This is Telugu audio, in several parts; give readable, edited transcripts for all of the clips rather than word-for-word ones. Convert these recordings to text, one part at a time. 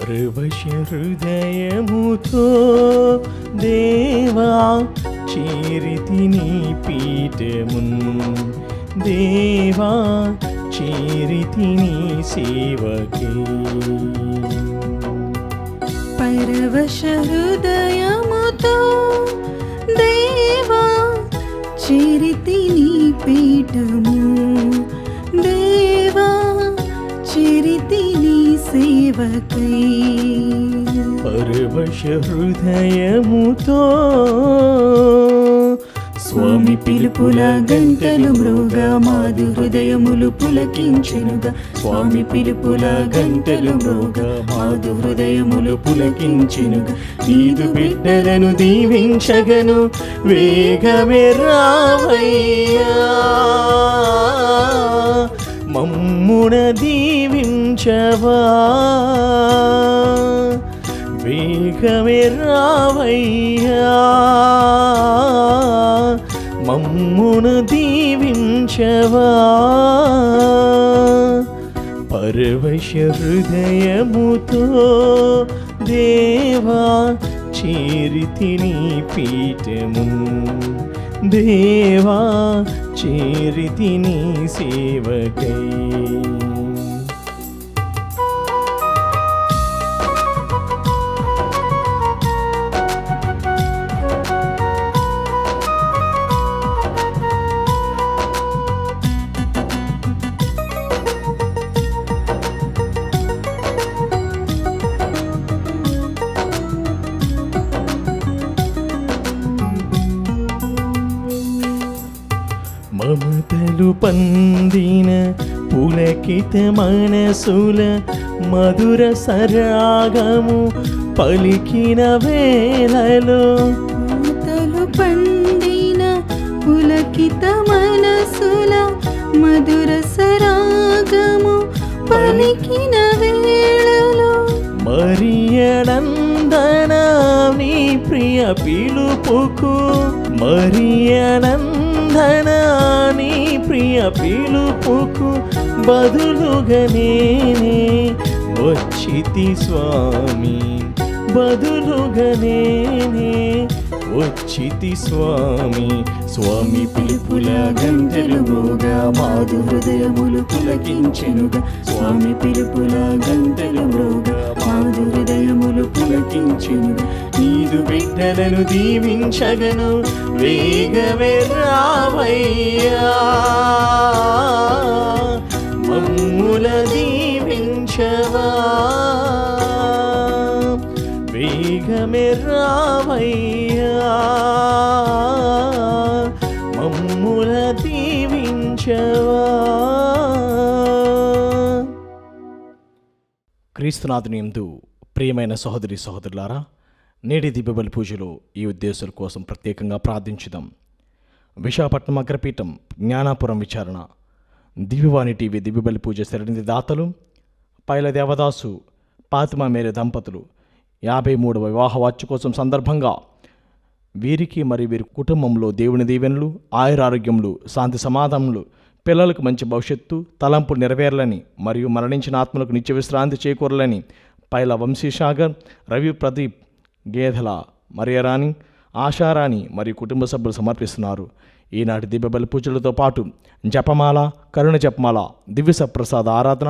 పరవశ హృదయముతో దేవా చేరితి నీ పీఠమున్, దేవా చేరితి నీ సేవకే. పరవశ హృదయముతో దేవా చేరితి నీ పీఠము, దేవా చేరితి నీ సేవకై. పరవశ హృదయముతో స్వామి పిలుపుల గంటలు మ్రోగా మాదు హృదయములు పులకించెనుగా, స్వామి పిలుపుల గంటలు మ్రోగా మాదు హృదయములు పులకించెనుగా. నీదు బిడ్డలను దీవించగను వేగమే రావయ్యా, మమ్మున దీవించవా, వేగమే రావయ్యా, మమ్మున దీవించవా. పరవశ హృదయముతో దేవా చేరితి నీ పీఠము, దేవా చేరితి నీ సేవకై. మమతలు పందిన పులకిత మనసుల మధుర సరాగము పలికిన వేళలో, మమతలు పండిన పులకిత మనసుల మధుర సరాగము పలికిన వేళలో, మరియనందన నీ ప్రియ పిలుపుకు, మరియనందన నీ ప్రియ పిలుపుకు బదులుగా నేనే వచ్చితి స్వామి, బదులుగా నేనే వచ్చితి స్వామి. స్వామి పిలుపుల గంటలు మ్రోగా మాదు హృదయములు పులకించెనుగా, స్వామి పిలుపుల గంటలు మ్రోగా మాదు హృదయములు పులకించెనుగా. నీదు బిడ్డలను దీవించగను వేగమే రావయ్యా, మమ్ముల దీవించవా, వేగమే రావయ్యా, మమ్ముల దీవించవా. క్రీస్తునాథుని యందు ప్రియమైన సహోదరి సహోదరులారా, నేటి దివ్యబలి పూజలో ఈ ఉద్దేశాల కోసం ప్రత్యేకంగా ప్రార్థించుదాం. విశాఖపట్నం అగ్రపీఠం జ్ఞానాపురం విచారణ దివ్యవాణి టీవీ దివ్యబలి పూజ సరణి దాతలు పైల దేవదాసు ఫాతిమా మేరీ దంపతులు 53వ వివాహ వార్షికోత్సవం సందర్భంగా వీరికి మరియు వీరి కుటుంబంలో దేవుని దీవెనలు, ఆయురారోగ్యములు, శాంతి సమాధానములు, పిల్లలకు మంచి భవిష్యత్తు, తలంపులు నెరవేరాలని మరియు మరణించిన ఆత్మలకు నిత్య విశ్రాంతి చేకూరాలని పైల వంశీసాగర్, రవి ప్రదీప్, గేదెల మరియరాణి, ఆశారాణి మరియు కుటుంబ సభ్యులు సమర్పిస్తున్నారు. ఈనాటి దివ్యబలి పూజలతో పాటు జపమాల, కరుణ జపమాల, దివ్య సప్రసాద ఆరాధన,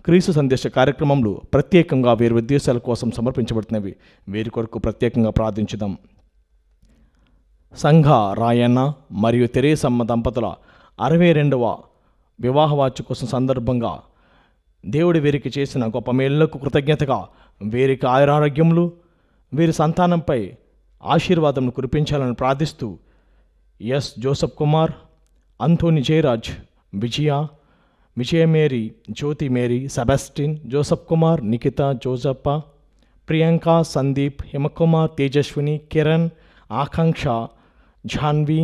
క్రీస్తు సందేశ కార్యక్రమంలో ప్రత్యేకంగా వీరి ఉద్దేశాల కోసం సమర్పించబడుతున్నవి. వీరి కొరకు ప్రత్యేకంగా ప్రార్థించుదాం. సంఘ రాయన్న మరియు తెరేసమ్మ దంపతుల 62వ వివాహ వార్షికోత్సవం సందర్భంగా దేవుడు వీరికి చేసిన గొప్ప మేలులకు కృతజ్ఞతగా వీరికి ఆయురారోగ్యములు, వీరి సంతానంపై ఆశీర్వాదం కురిపించాలని ప్రార్థిస్తూ ఎస్ జోసఫ్ కుమార్, అంతోని జయరాజ్, విజయ మేరీ, జ్యోతి మేరీ, సెబాస్టిన్, జోసఫ్ కుమార్, నిఖిత, జోజప్ప, ప్రియాంక, సందీప్, హిమకుమార్, తేజస్విని, కిరణ్, ఆకాంక్ష, జాన్వి,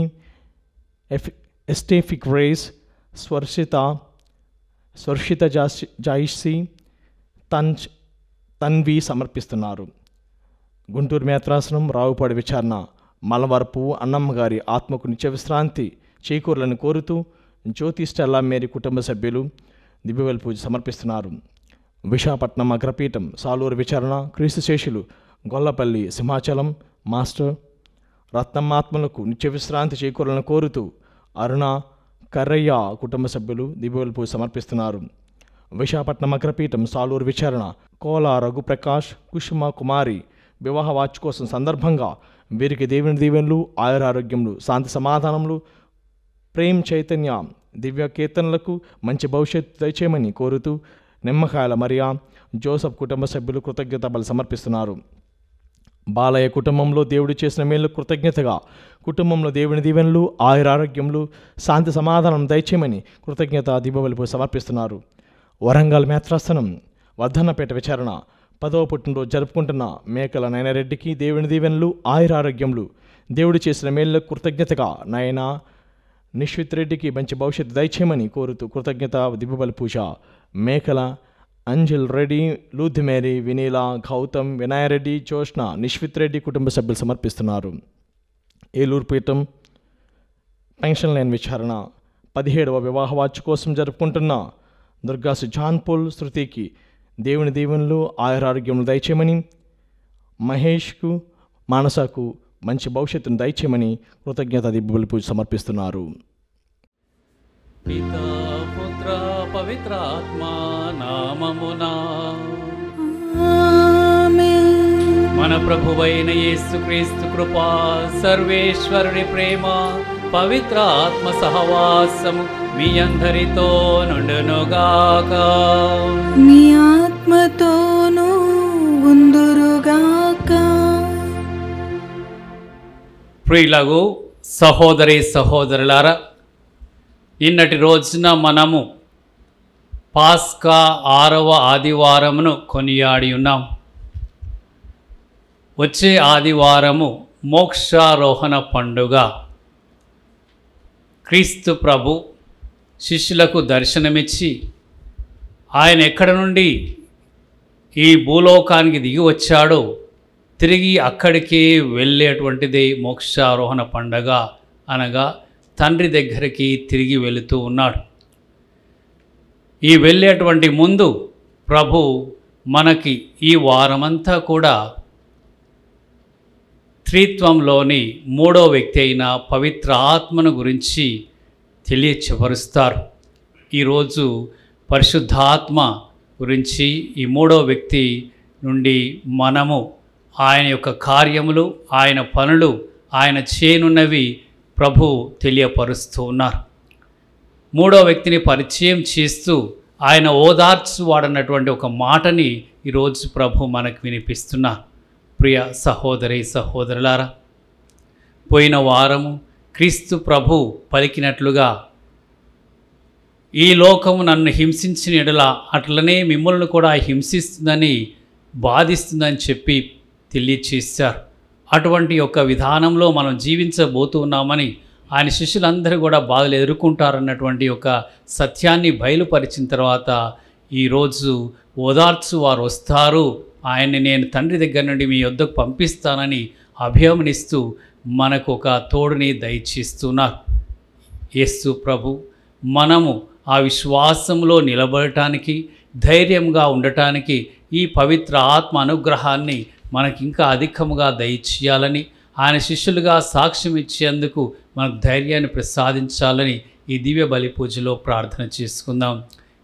ఎస్టేఫిక్ రేస్, స్వర్షిత జాయిసి, తన్వి సమర్పిస్తున్నారు. గుంటూరు మేత్రాసనం రావుపాడి విచారణ మలవరపు అన్నమ్మ గారి ఆత్మకు నిత్య విశ్రాంతి చేకూరాలని కోరుతూ జ్యోతి స్టెల్లా మేరీ కుటుంబ సభ్యులు దివ్యబలి పూజ సమర్పిస్తున్నారు. విశాఖపట్నం అగ్రపీఠం సాలూరు విచారణ క్రీస్తు శేషులు గొల్లపల్లి సింహాచలం మాస్టర్ రత్నమాత్మలకు నిత్య విశ్రాంతి చేకూరాలని కోరుతూ అరుణ కర్రయ్య కుటుంబ సభ్యులు దివ్యబలి పూజ సమర్పిస్తున్నారు. విశాఖపట్నం అగ్రపీఠం సాలూరు విచారణ కోల రఘుప్రకాష్ కుసుమ కుమారి వివాహ వార్షికోత్సవం సందర్భంగా వీరికి దేవుని దీవెనలు ఆయురారోగ్యములు శాంతి సమాధానములు ప్రేమ్ చైతన్య దివ్య కీర్తనలకు మంచి భవిష్యత్తు దయచేయమని కోరుతూ నిమ్మకాయల మరియా జోసఫ్ కుటుంబ సభ్యులు కృతజ్ఞత బలి సమర్పిస్తున్నారు. బాలయ్య కుటుంబంలో దేవుడు చేసిన మేలు కృతజ్ఞతగా కుటుంబంలో దేవుని దీవెనలు ఆయురారోగ్యములు శాంతి సమాధానం దయచేయమని కృతజ్ఞత దివ్యబలి పూజ సమర్పిస్తున్నారు. వరంగల్ మేత్రాసనం వర్ధన్నపేట విచారణ 10వ పుట్టినరోజు జరుపుకుంటున్న మేకల నయనరెడ్డికి దేవుని దీవెనలు ఆయురారోగ్యములు దేవుడు చేసిన మేలు కృతజ్ఞతగా నయన నిశ్విత్ రెడ్డికి మంచి భవిష్యత్తు దయచేయమని కోరుతూ కృతజ్ఞత దివ్యబలి పూజ మేకల అంజల్ రెడ్డి లూథ్ మేరీ వినీల గౌతమ్ వినాయరెడ్డి జోష్న నిశ్విత్ రెడ్డి కుటుంబ సభ్యులు సమర్పిస్తున్నారు. ఏలూరు పీఠం పెన్షన్ లైన్ విచారణ 17వ వివాహ వార్షికోత్సవం జరుపుకుంటున్న దుర్గాసు జాన్పూల్ శృతికి దేవుని దీవెనలు ఆయురారోగ్యములు దయచేయమని మహేష్కు మానసకు మంచి భవిష్యత్తును దయచేయమని కృతజ్ఞత దివ్యబలి పూజ సమర్పిస్తున్నారు. పితా పుత్ర పవిత్ర ఆత్మ నామమునా ఆమేన్. మన ప్రభువైన యేసుక్రీస్తు కృపా సర్వేశ్వరుని ప్రేమ పవిత్ర ఆత్మ సహవాసము మీ అందరితో నుండునుగాక. మీ ఆత్మతోనూ ఉందురుగాక. ప్రియులకు సహోదరి సహోదరులారా, నిన్నటి రోజున మనము పాస్కా 6వ ఆదివారమును కొనియాడి ఉన్నాం. వచ్చే ఆదివారము మోక్షారోహణ పండుగ. క్రీస్తు ప్రభు శిష్యులకు దర్శనమిచ్చి ఆయన ఎక్కడ నుండి ఈ భూలోకానికి దిగి వచ్చాడో తిరిగి అక్కడికి వెళ్ళేటువంటిది మోక్షారోహణ పండగ, అనగా తండ్రి దగ్గరికి తిరిగి వెళుతూ ఉన్నాడు. ఈ వెళ్ళేటువంటి ముందు ప్రభు మనకి ఈ వారమంతా కూడా త్రిత్వంలోని 3వ వ్యక్తి అయిన పవిత్ర ఆత్మను గురించి తెలియచెపరుస్తారు. ఈరోజు పరిశుద్ధాత్మ గురించి ఈ 3వ వ్యక్తి నుండి మనము ఆయన యొక్క కార్యములు, ఆయన పనులు, ఆయన చేయనున్నవి ప్రభు తెలియపరుస్తూ ఉన్నారు. 3వ వ్యక్తిని పరిచయం చేస్తూ ఆయన ఓదార్చువాడన్నటువంటి ఒక మాటని ఈరోజు ప్రభు మనకు వినిపిస్తున్నారు. ప్రియ సహోదరి సహోదరులారా, పోయిన వారము క్రీస్తు ప్రభు పలికినట్లుగా ఈ లోకము నన్ను హింసించిన ఎడల అట్లనే మిమ్మల్ని కూడా హింసిస్తుందని బాధిస్తుందని చెప్పి తెలియచేశారు. అటువంటి యొక్క విధానంలో మనం జీవించబోతూ ఉన్నామని ఆయన శిష్యులందరూ కూడా బాధలు ఎదుర్కొంటారన్నటువంటి ఒక సత్యాన్ని బయలుపరిచిన తర్వాత ఈరోజు ఓదార్చు వారు వస్తారు, ఆయన్ని నేను తండ్రి దగ్గర నుండి మీ యొద్దకు పంపిస్తానని అభయమనిస్తూ మనకు ఒక తోడుని దయచేస్తున్నారు. యేసు ప్రభు మనము ఆ విశ్వాసంలో నిలబడటానికి, ధైర్యంగా ఉండటానికి ఈ పవిత్ర ఆత్మ అనుగ్రహాన్ని మనకి ఇంకా అధికముగా దయచేయాలని, ఆయన శిష్యులుగా సాక్ష్యం ఇచ్చేందుకు మనకు ధైర్యాన్ని ప్రసాదించాలని ఈ దివ్య బలి పూజలో ప్రార్థన చేసుకుందాం.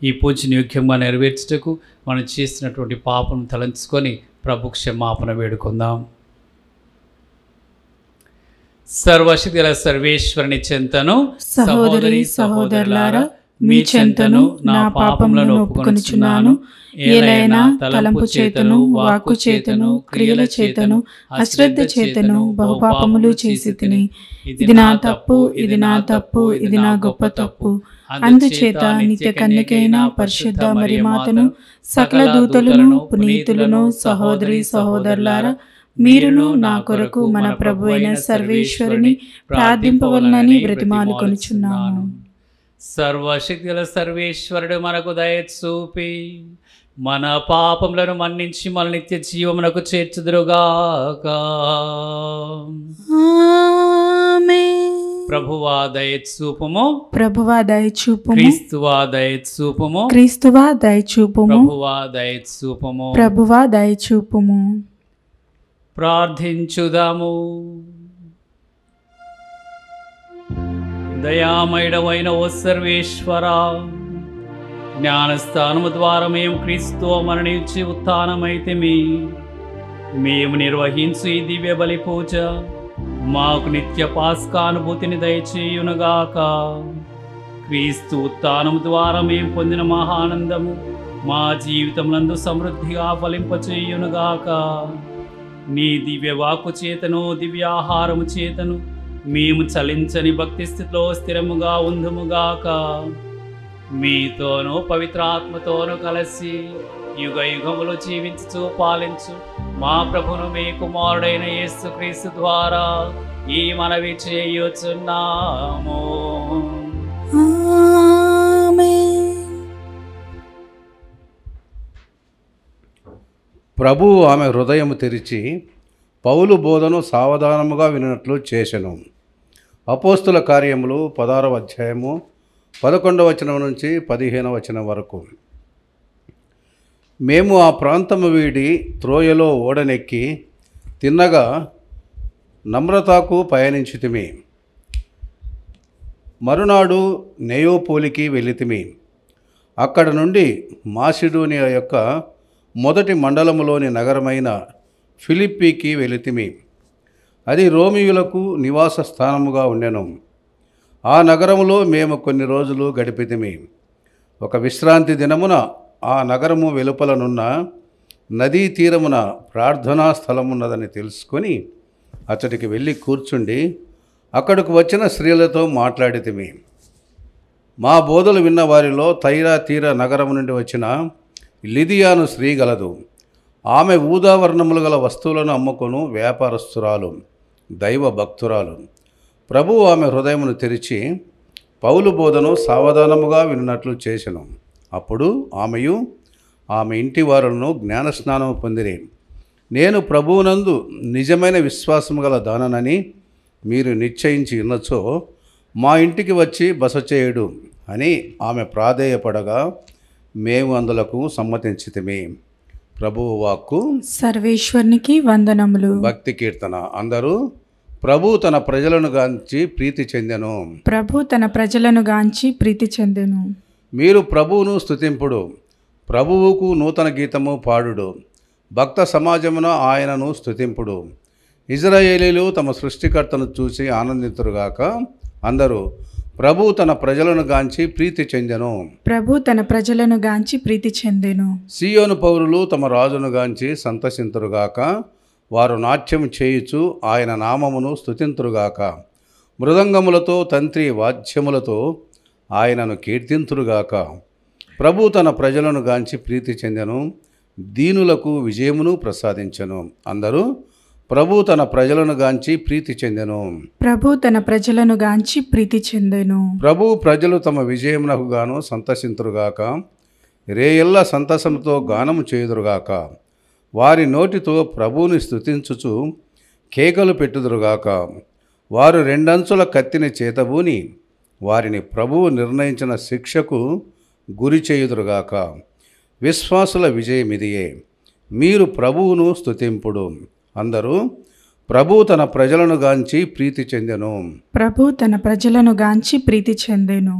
ఈ పూజను యోగ్యంగా నెరవేర్చుటకు మనం చేసినటువంటి పాపం తలంచుకొని ప్రభు క్షమాపణ వేడుకుందాం. సర్వశక్తిగల సర్వేశ్వరుని చెంతను సహోదరి సహోదరులారా, మీ చెంతను నా పాపములను ఒప్పుకొనుచున్నాను. ఏలైనా తలంపు చేతను, వాక్కు చేతను, క్రియల చేతను, అశ్రద్ధ చేతను బహుపాపములు చేసి తిని, ఇది నా తప్పు, ఇది నా తప్పు, ఇది నా గొప్ప తప్పు. అందుచేత నిత్య కన్యకైన పరిశుద్ధ మరియమాతను, సకల దూతలను, పునీతులను, సహోదరి సహోదరులారా, మీరును నా కొరకు మన ప్రభు అయిన సర్వేశ్వరుని ప్రార్థింపవలనని బ్రతిమాలుకొనుచున్నాను. సర్వశక్తిగల సర్వేశ్వరుడు మనకు దయ చూపి మన పాపములను మన్నించి మన నిత్య జీవమునకు చేర్చుదురుగాక. ఆమేన్. ప్రభువా దయచూపుము, ప్రభువా దయచూపుము, క్రీస్తువా దయచూపుము, క్రీస్తువా దయచూపుము, ప్రభువా దయచూపుము. ప్రభువా దయచూపుము. ప్రార్థించుదాము. దయామయుడవైన ఓ సర్వేశ్వరా, జ్ఞానస్థానము ద్వారా మేము క్రీస్తు మరణించి ఉత్థానమైతిమి. మేము నిర్వహించు ఈ దివ్య బలి పూజ మాకు నిత్య పాస్కానుభూతిని దయచేయునుగాక. క్రీస్తు ఉత్థానము ద్వారా మేము పొందిన మహానందము మా జీవితమునందు సమృద్ధిగా ఫలింపచేయునుగాక. నీ దివ్య వాక్కు చేతను దివ్యాహారము చేతను మేము చలించని భక్తి స్థితిలో స్థిరముగా ఉందుముగాక. మీతోనూ పవిత్రాత్మతోనూ కలిసి యుగ యుగములు జీవించుచు పాలించు మా ప్రభును మీ కుమారుడైన యేసుక్రీస్తు ద్వారా ఈ మనవి చేయుచున్నాము. ప్రభువు ఆమె హృదయము తెరిచి పౌలు బోధను సావధానముగా వినట్లు చేసెను. అపోస్తుల కార్యములు 16వ అధ్యాయము 11వ వచనం నుంచి 15వ వచనం వరకు. మేము ఆ ప్రాంతము వీడి త్రోయలో ఓడనెక్కి తిన్నగా నమ్రతాకు పయనించితిమి. మరునాడు నెయోపోలికి వెళ్ళితిమి. అక్కడ నుండి మాసిడోనియా యొక్క మొదటి మండలములోని నగరమైన ఫిలిప్పీకి వెళితిమి. అది రోమియులకు నివాస స్థానముగా ఉండెను. ఆ నగరములో మేము కొన్ని రోజులు గడిపితిమి. ఒక విశ్రాంతి దినమున ఆ నగరము వెలుపలనున్న నదీ తీరమున ప్రార్థనా స్థలమున్నదని తెలుసుకొని అతడికి వెళ్ళి కూర్చుండి అక్కడకు వచ్చిన స్త్రీలతో మాట్లాడితిమి. మా బోధలు విన్న వారిలో తైరా తీర నగరం నుండి వచ్చిన లిదియాను స్త్రీ గలదు. ఆమె ఊదావర్ణములు గల వస్తువులను అమ్ముకొను వ్యాపారస్తురాలు, దైవ భక్తురాలు. ప్రభువు ఆమె హృదయమును తెరిచి పౌలు బోధను సావధానముగా విన్నట్లు చేసెను. అప్పుడు ఆమెయు ఆమె ఇంటి వారులను జ్ఞానస్నానము పొందిరి. నేను ప్రభువునందు నిజమైన విశ్వాసము గల దాననని మీరు నిశ్చయించి ఉన్నచో మా ఇంటికి వచ్చి బస చేయుడు అని ఆమె ప్రాధేయపడగా మేము అందులకు సమ్మతించితిమి. ప్రభువు వాక్కు. సర్వేశ్వరునికి వందనములు. భక్తి కీర్తన. అందరూ ప్రభు తన ప్రజలను గాంచి ప్రీతి చెందెను. ప్రభు తన ప్రజలను గాంచి ప్రీతి చెందెను. మీరు ప్రభువును స్తుతింపుడు, ప్రభువుకు నూతన గీతము పాడుడు. భక్త సమాజమున ఆయనను స్తుతింపుడు. ఇజ్రాయేలీలు తమ సృష్టికర్తను చూసి ఆనందితురుగాక. అందరూ ప్రభు తన ప్రజలను గాంచి ప్రీతి చెందెను. ప్రభు తన ప్రజలను గాంచి ప్రీతి చెందెను. సియోను పౌరులు తమ రాజును గాంచి సంతసింతురుగాక. వారు నాట్యం చేయుచు ఆయన నామమును స్తుతింతురుగాక. మృదంగములతో తంత్రి వాద్యములతో ఆయనను కీర్తింతురుగాక. ప్రభు తన ప్రజలను గాంచి ప్రీతి చెందెను, దీనులకు విజయమును ప్రసాదించెను. అందరూ ప్రభు తన ప్రజలను గాంచి ప్రీతి చెందెను. ప్రభు తన ప్రజలను గాంచి ప్రీతి చెందెను. ప్రభు ప్రజలు తమ విజయమునకు గాను సంతసింతురుగాక. రేయెల్ల సంతసముతో గానము చేయుదురుగాక. వారి నోటితో ప్రభువుని స్తుతించుచు కేకలు పెట్టుదురుగాక. వారు రెండంచుల కత్తిని చేతబూని వారిని ప్రభువు నిర్ణయించిన శిక్షకు గురి చేయుదురుగాక. విశ్వాసుల విజయమిదియే. మీరు ప్రభువును స్తుతింపుడు. అందరూ ప్రభు తన ప్రజలను గాంచి ప్రీతి చెందెను. ప్రభు తన ప్రజలను గాంచి ప్రీతి చెందెను.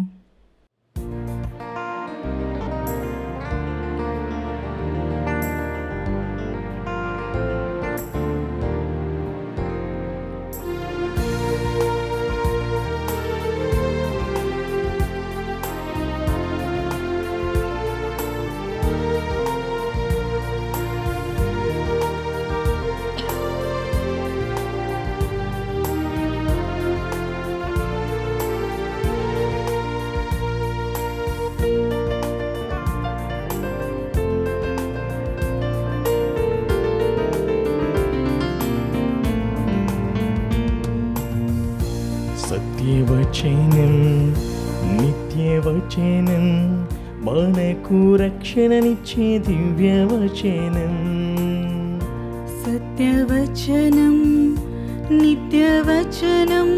సత్యవచనం నిత్యవచనం మనకు రక్షణనిచ్చే దివ్యవచనం. సత్యవచనం నిత్యవచనం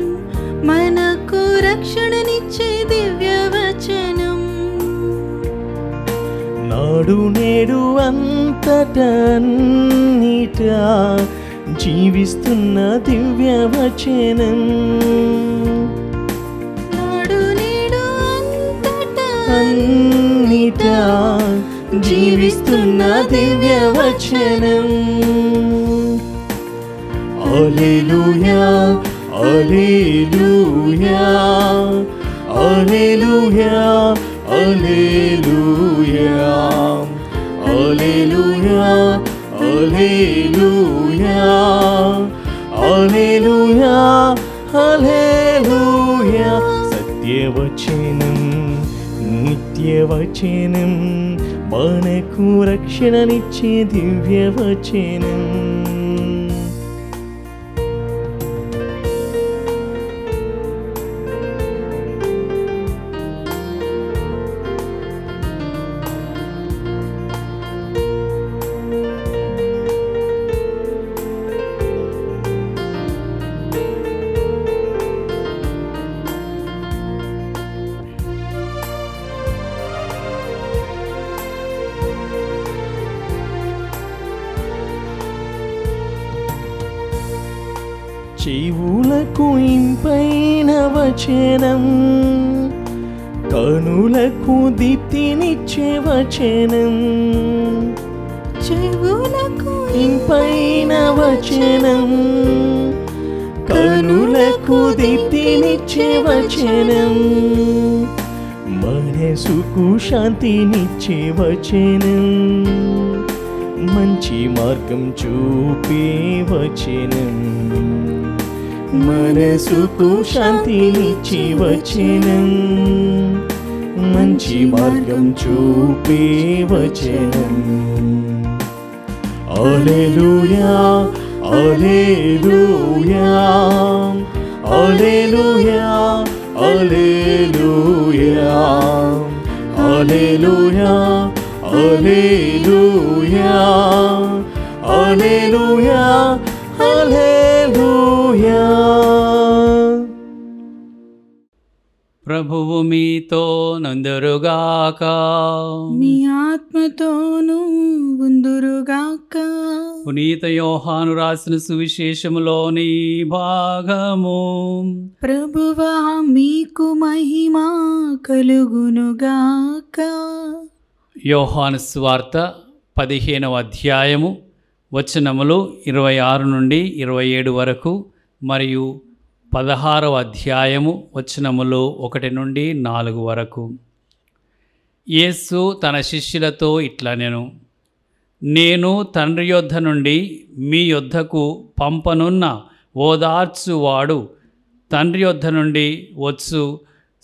మనకు రక్షణనిచ్చే దివ్య వచనం. నాడు నేడు అంతటా అన్నిటా జీవిస్తున్న దివ్య వచనం. నాడు నేడు అంతటా అన్నిటా జీవిస్తున్న దివ్య వచనం. హల్లెలూయా హల్లెలూయా హల్లెలూయా హల్లెలూయా హల్లెలూయా హల్లెలూయా హల్లెలూయా హల్లెలూయా. సత్యవచనం నిత్యవచనం మనకు రక్షణనిచ్చే దివ్యవచనం. చెవులకు ఇంపైన వచనం, కనులకు దీప్తినిచ్చే వచనం. చెవులకు ఇంపైన వచనం, కనులకు దీప్తినిచ్చే వచనం. మనసుకు శాంతినిచ్చే వచనం, మంచి మార్గం చూపే వచనం. మనసుకు శాంతినిచ్చే వచనం, మంచి మార్గం చూపే వచనం. హల్లెలూయా హల్లెలూయా హల్లెలూయా హల్లెలూయా హల్లెలూయా హల్లెలూయా హల్లెలూయా హల్లెలూయా. ప్రభువు మీతో నందరుగాక. మీ ఆత్మతోనూ ఉందురుగాక. పునీత యోహాను రాసిన సువిశేషములోని భాగము. ప్రభువా మీకు మహిమ కలుగునుగాక. యోహాను సువార్త 15వ అధ్యాయము వచనములు 26 నుండి 27 వరకు మరియు 16వ అధ్యాయము వచనములు 1 నుండి 4 వరకు. యేసు తన శిష్యులతో ఇట్లా నేను తండ్రి యొద్ద నుండి మీ యొద్దకు పంపనున్న ఓదార్చువాడు తండ్రి యొద్ద నుండి వచ్చు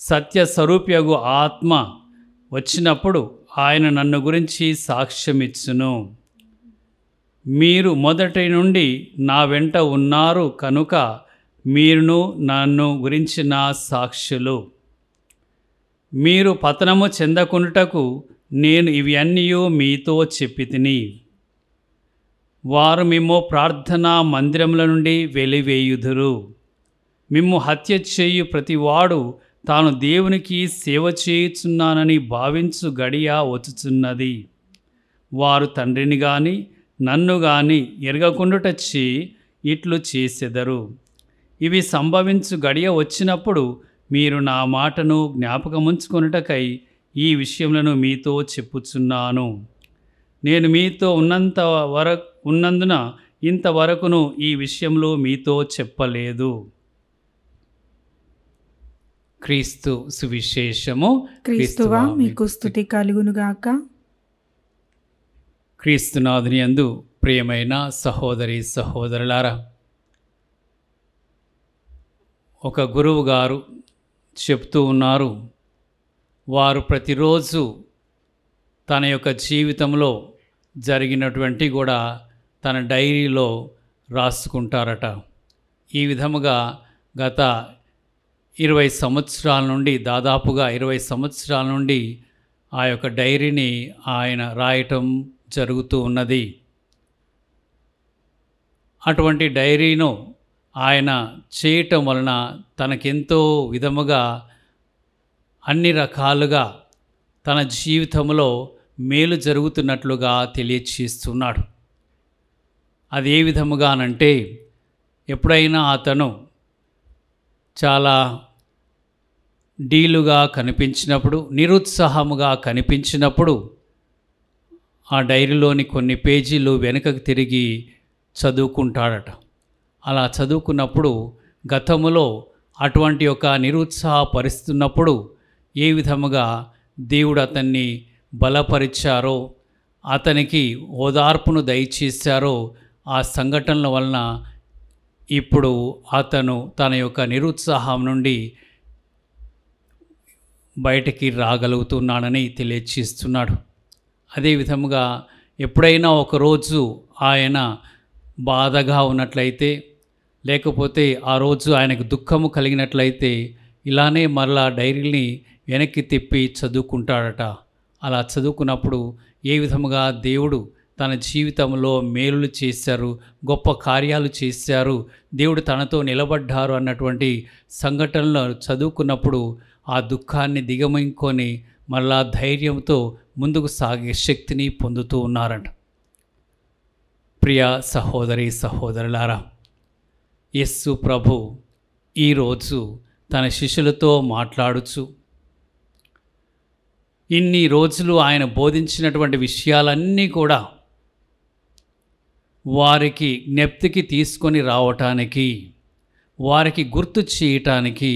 సత్యస్వరూప్యగు ఆత్మ వచ్చినప్పుడు ఆయన నన్ను గురించి సాక్ష్యమిచ్చును. మీరు మొదటి నుండి నా వెంట ఉన్నారు కనుక మీరును నన్ను గురించిన సాక్షులు. మీరు పతనము చెందకుండుటకు నేను ఇవి అన్నీ మీతో చెప్పితిని. వారు మిమ్ము ప్రార్థనా మందిరముల నుండి వెలివేయుదురు. మిమ్ము హత్య చేయు ప్రతివాడు తాను దేవునికి సేవ చేయుచున్నానని భావించు గడియ వచ్చుచున్నది. వారు తండ్రిని గాని నన్ను గాని ఎరగకుండుటచ్చి ఇట్లు చేసెదరు. ఇవి సంభవించు గడియ వచ్చినప్పుడు మీరు నా మాటను జ్ఞాపకముంచుకొనుటకై ఈ విషయములను మీతో చెప్పుచున్నాను. నేను మీతో ఉన్నందున ఇంతవరకును ఈ విషయంలో మీతో చెప్పలేదు. క్రీస్తు సువిశేషము. క్రీస్తువా మీకు స్తుతి కలుగునుగాక. క్రీస్తునాథుని యందు ప్రియమైన సహోదరి సహోదరులారా, ఒక గురువు గారు చెప్తూ ఉన్నారు, వారు ప్రతిరోజు తన యొక్క జీవితంలో జరిగినటువంటి కూడా తన డైరీలో రాసుకుంటారట. ఈ విధముగా గత 20 సంవత్సరాల నుండి, దాదాపుగా 20 సంవత్సరాల నుండి ఆ యొక్క డైరీని ఆయన రాయటం జరుగుతూ ఉన్నది. అటువంటి డైరీను ఆయన చేయటం వలన తనకెంతో విధముగా అన్ని రకాలుగా తన జీవితంలో మేలు జరుగుతున్నట్లుగా తెలియచేస్తున్నాడు. అది ఏ విధముగానంటే, ఎప్పుడైనా అతను చాలా డీలుగా కనిపించినప్పుడు, నిరుత్సాహముగా కనిపించినప్పుడు ఆ డైరీలోని కొన్ని పేజీలు వెనుకకు తిరిగి చదువుకుంటాడట. అలా చదువుకున్నప్పుడు గతములో అటువంటి ఒక నిరుత్సాహపరుస్తున్నప్పుడు ఏ విధముగా దేవుడు అతన్ని బలపరిచారో, అతనికి ఓదార్పును దయచేశారో ఆ సంఘటనల వలన ఇప్పుడు అతను తన యొక్క నిరుత్సాహం నుండి బయటికి రాగలుగుతున్నాడని తెలియచేస్తున్నాడు. అదేవిధముగా ఎప్పుడైనా ఒకరోజు ఆయన బాధగా ఉన్నట్లయితే, లేకపోతే ఆ రోజు ఆయనకు దుఃఖము కలిగినట్లయితే ఇలానే మరలా డైరీని వెనక్కి తిప్పి చదువుకుంటాడట. అలా చదువుకున్నప్పుడు ఏ విధముగా దేవుడు తన జీవితంలో మేలులు చేశారు, గొప్ప కార్యాలు చేశారు, దేవుడు తనతో నిలబడ్డారు అన్నటువంటి సంఘటనలు చదువుకున్నప్పుడు ఆ దుఃఖాన్ని దిగమింగుకొని మళ్ళా ధైర్యంతో ముందుకు సాగే శక్తిని పొందుతూ ఉన్నారంట. ప్రియ సహోదరి సహోదరులారా, యేసు ప్రభు ఈరోజు తన శిష్యులతో మాట్లాడుచు ఇన్ని రోజులు ఆయన బోధించినటువంటి విషయాలన్నీ కూడా వారికి జ్ఞప్తికి తీసుకొని రావటానికి, వారికి గుర్తు చేయటానికి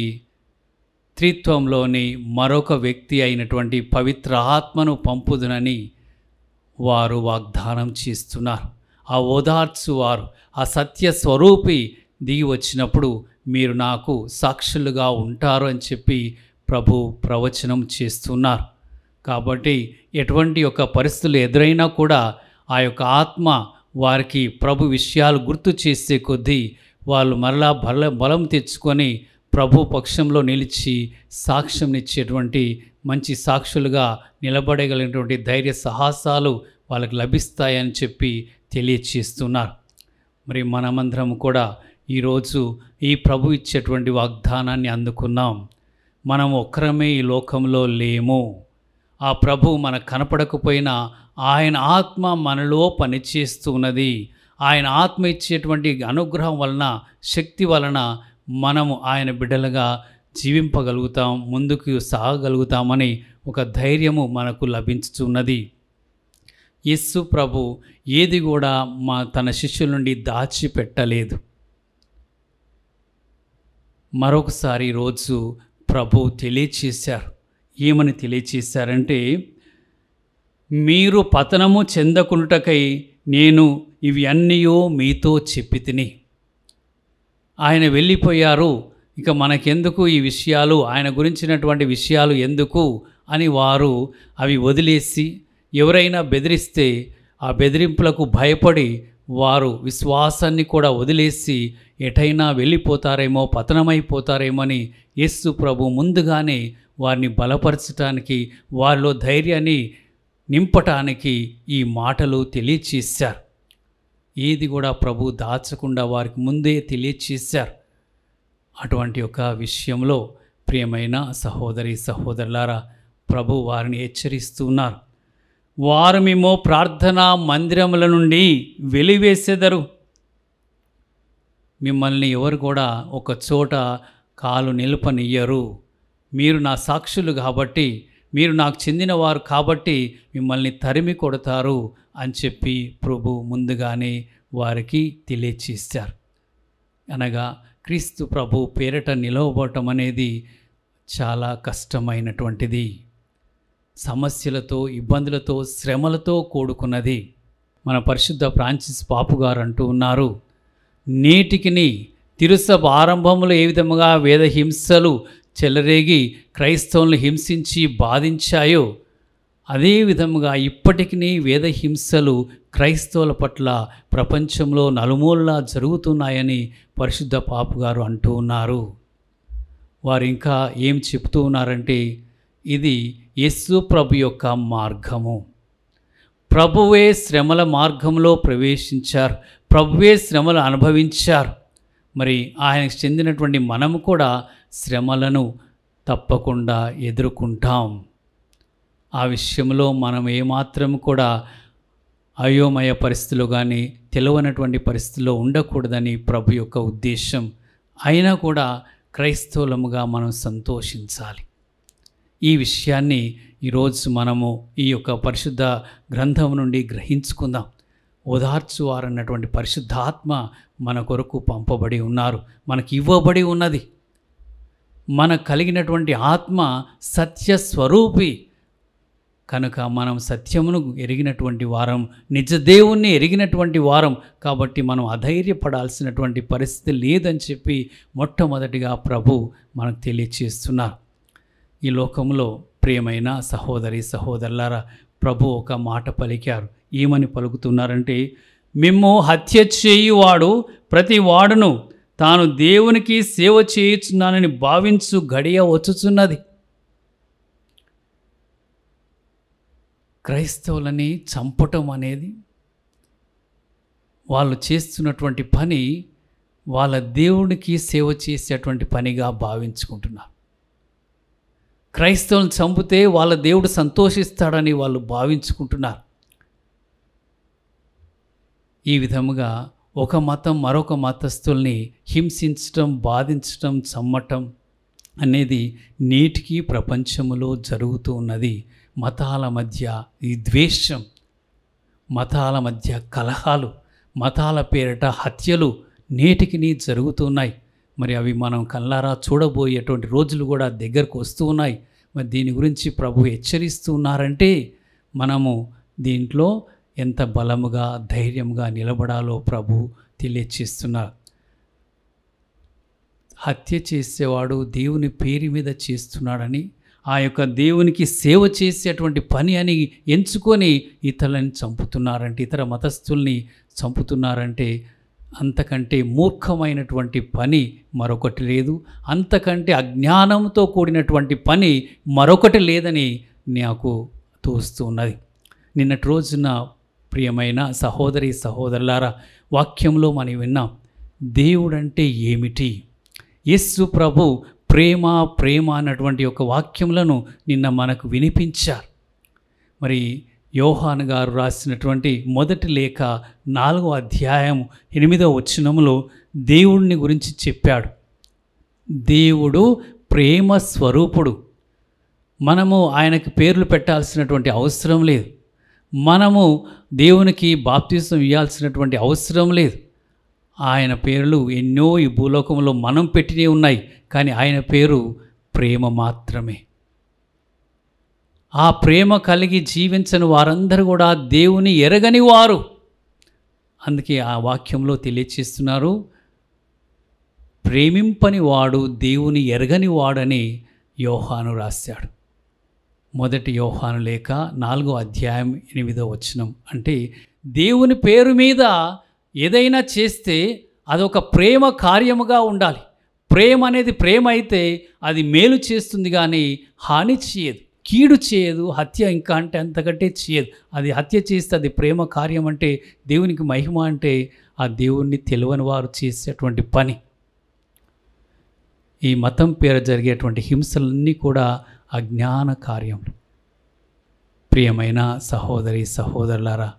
త్రిత్వంలోని మరొక వ్యక్తి అయినటువంటి పవిత్ర ఆత్మను పంపుదునని వారు వాగ్దానం చేస్తున్నారు. ఆ ఓదార్చువారు, ఆ సత్య స్వరూపి దిగి వచ్చినప్పుడు మీరు నాకు సాక్షులుగా ఉంటారు అని చెప్పి ప్రభు ప్రవచనం చేస్తున్నారు. కాబట్టి ఎటువంటి యొక్క పరిస్థితులు ఎదురైనా కూడా ఆ యొక్క ఆత్మ వారికి ప్రభు విషయాలు గుర్తు చేసే కొద్దీ వాళ్ళు మరలా బలం తెచ్చుకొని ప్రభు పక్షంలో నిలిచి సాక్ష్యం ఇచ్చేటువంటి మంచి సాక్షులుగా నిలబడగలిగినటువంటి ధైర్య సాహసాలు వాళ్ళకి లభిస్తాయని చెప్పి తెలియచేస్తున్నారు. మరి మనమందరం కూడా ఈరోజు ఈ ప్రభు ఇచ్చేటువంటి వాగ్దానాన్ని అందుకున్నాం. మనం ఒక్కరమే ఈ లోకంలో లేము. ఆ ప్రభు మనకు కనపడకపోయినా ఆయన ఆత్మ మనలో పనిచేస్తున్నది. ఆయన ఆత్మ ఇచ్చేటువంటి అనుగ్రహం వలన, శక్తి వలన మనము ఆయన బిడ్డలుగా జీవింపగలుగుతాం, ముందుకు సాగగలుగుతామని ఒక ధైర్యము మనకు లభించుతున్నది. యేసు ప్రభు ఏది కూడా తన శిష్యుల నుండి దాచిపెట్టలేదు. మరొకసారి రోజు ప్రభు తెలియచేశారు. ఏమని తెలియచేశారంటే, మీరు పతనము చెందకుంటకై నేను ఇవి అన్నీయో మీతో చెప్పి తిని. ఆయన వెళ్ళిపోయారు, ఇక మనకెందుకు ఈ విషయాలు, ఆయన గురించినటువంటి విషయాలు ఎందుకు అని వారు అవి వదిలేసి, ఎవరైనా బెదిరిస్తే ఆ బెదిరింపులకు భయపడి వారు విశ్వాసాన్ని కూడా వదిలేసి ఎటైనా వెళ్ళిపోతారేమో, పతనమైపోతారేమో అని యేసు ప్రభు ముందుగానే వారిని బలపరచటానికి, వారిలో ధైర్యాన్ని నింపటానికి ఈ మాటలు తెలియచేశారు. ఏది కూడా ప్రభు దాచకుండా వారికి ముందే తెలియచేశారు. అటువంటి ఒక విషయంలో ప్రియమైన సహోదరి సహోదరులారా, ప్రభు వారిని హెచ్చరిస్తున్నారు. వారు మేము ప్రార్థనా మందిరముల నుండి వెలివేసెదరు. మిమ్మల్ని ఎవరు కూడా ఒక చోట కాలు నిలుపనియ్యరు. మీరు నా సాక్షులు కాబట్టి, మీరు నాకు చెందినవారు కాబట్టి మిమ్మల్ని తరిమి కొడతారు అని చెప్పి ప్రభు ముందుగానే వారికి తెలియచేశారు. అనగా క్రీస్తు ప్రభు పేరట నిలవబడటం అనేది చాలా కష్టమైనటువంటిది. సమస్యలతో, ఇబ్బందులతో, శ్రమలతో కూడుకున్నది. మన పరిశుద్ధ ఫ్రాన్సిస్ పాపు గారు అంటూ ఉన్నారు, నేటికిని తిరుసభ ఆరంభంలో ఏ విధముగా వేద హింసలు చెలరేగి క్రైస్తవులను హింసించి బాధించాయో, అదే విధముగా ఇప్పటికీ వేద హింసలు క్రైస్తవుల పట్ల ప్రపంచంలో నలుమూలలా జరుగుతున్నాయని పరిశుద్ధ పాపు గారు అంటూ ఉన్నారు. వారు ఇంకా ఏం చెప్తూ ఉన్నారంటే, ఇది యేసు ప్రభు యొక్క మార్గము. ప్రభువే శ్రమల మార్గంలో ప్రవేశించారు, ప్రభువే శ్రమలు అనుభవించారు. మరి ఆయనకు చెందినటువంటి మనము కూడా శ్రమలను తప్పకుండా ఎదుర్కొంటాం. ఆ విషయంలో మనం ఏమాత్రం కూడా అయోమయ పరిస్థితిలో కానీ తెలియనటువంటి పరిస్థితిలో ఉండకూడదని ప్రభు యొక్క ఉద్దేశం. అయినా కూడా క్రైస్తవులముగా మనం సంతోషించాలి. ఈ విషయాన్ని ఈరోజు మనము ఈ యొక్క పరిశుద్ధ గ్రంథం నుండి గ్రహించుకుందాం. ఓదార్చువారన్నటువంటి పరిశుద్ధాత్మ మన కొరకు పంపబడి ఉన్నారు, మనకి ఇవ్వబడి ఉన్నది. మనకు కలిగినటువంటి ఆత్మ సత్యస్వరూపి కనుక మనం సత్యమును ఎరిగినటువంటి వారం, నిజ దేవుణ్ణి ఎరిగినటువంటి వారం. కాబట్టి మనం అధైర్యపడాల్సినటువంటి పరిస్థితి లేదని చెప్పి మొట్టమొదటిగా ప్రభు మనకు తెలియచేస్తున్నారు. ఈ లోకంలో ప్రియమైన సహోదరి సహోదరులారా, ప్రభు ఒక మాట పలికారు. ఏమని పలుకుతున్నారంటే, మిమ్ము హత్య చేయువాడు ప్రతి వాడును తాను దేవునికి సేవ చేయుచున్నానని భావించు గడియ వచ్చుచున్నది. క్రైస్తవులని చంపటం అనేది వాళ్ళు చేస్తున్నటువంటి పని వాళ్ళ దేవునికి సేవ చేసేటువంటి పనిగా భావించుకుంటున్నారు. క్రైస్తవులను చంపితే వాళ్ళ దేవుడు సంతోషిస్తాడని వాళ్ళు భావించుకుంటున్నారు. ఈ విధముగా ఒక మతం మరొక మతస్థుల్ని హింసించటం, బాధించటం, చమ్మటం అనేది నేటికి ప్రపంచంలో జరుగుతూ ఉన్నది. మతాల మధ్య ఈ ద్వేషం, మతాల మధ్య కలహాలు, మతాల పేరిట హత్యలు నేటికి జరుగుతున్నాయి. మరి అవి మనం కళ్ళారా చూడబోయేటువంటి రోజులు కూడా దగ్గరకు వస్తూ ఉన్నాయి. మరి దీని గురించి ప్రభు హెచ్చరిస్తూ ఉన్నారంటే మనము దీంట్లో ఎంత బలముగా ధైర్యంగా నిలబడాలో ప్రభు తెలియచేస్తున్నారు. హత్య చేసేవాడు దేవుని పేరు మీద చేస్తున్నాడని, ఆ యొక్క దేవునికి సేవ చేసేటువంటి పని అని ఎంచుకొని ఇతరులని చంపుతున్నారంటే, ఇతర మతస్థుల్ని చంపుతున్నారంటే అంతకంటే మూర్ఖమైనటువంటి పని మరొకటి లేదు, అంతకంటే అజ్ఞానంతో కూడినటువంటి పని మరొకటి లేదని నాకు తోస్తూ ఉన్నది. నిన్నటి రోజున ప్రియమైన సహోదరి సహోదరులారా, వాక్యంలో మనం విన్నాం దేవుడంటే ఏమిటి. యేసు ప్రభు ప్రేమ ప్రేమ అన్నటువంటి ఒక వాక్యములను నిన్న మనకు వినిపించారు. మరి యోహాను గారు రాసినటువంటి మొదటి లేఖ 4వ అధ్యాయం 8వ వచనములో దేవుడిని గురించి చెప్పాడు. దేవుడు ప్రేమ స్వరూపుడు. మనము ఆయనకి పేర్లు పెట్టాల్సినటువంటి అవసరం లేదు. మనము దేవునికి బాప్తిసం ఇవ్వాల్సినటువంటి అవసరం లేదు. ఆయన పేర్లు ఎన్నో ఈ భూలోకంలో మనం పెట్టినవి ఉన్నాయి, కానీ ఆయన పేరు ప్రేమ మాత్రమే. ఆ ప్రేమ కలిగి జీవించని వారందరూ కూడా దేవుని ఎరగని వారు. అందుకే ఆ వాక్యంలో తెలియచేస్తున్నారు, ప్రేమింపని వాడు దేవుని ఎరగని వాడని యోహాను రాశాడు. మొదటి యోహాను లేఖ 4వ అధ్యాయం 8వ వచనం. అంటే దేవుని పేరు మీద ఏదైనా చేస్తే అదొక ప్రేమ కార్యముగా ఉండాలి. ప్రేమ అనేది ప్రేమ అయితే అది మేలు చేస్తుంది కానీ హాని చేయదు, కీడు చేయదు. హత్య ఇంకా అంటే అంతకంటే చేయదు. అది హత్య చేస్తే అది ప్రేమ కార్యం అంటే, దేవునికి మహిమ అంటే ఆ దేవుణ్ణి తెలియని వారు చేసేటువంటి పని. ఈ మతం పేరు జరిగేటువంటి హింసలన్నీ కూడా అజ్ఞాన కార్యములు. ప్రియమైన సహోదరి సహోదరులారా,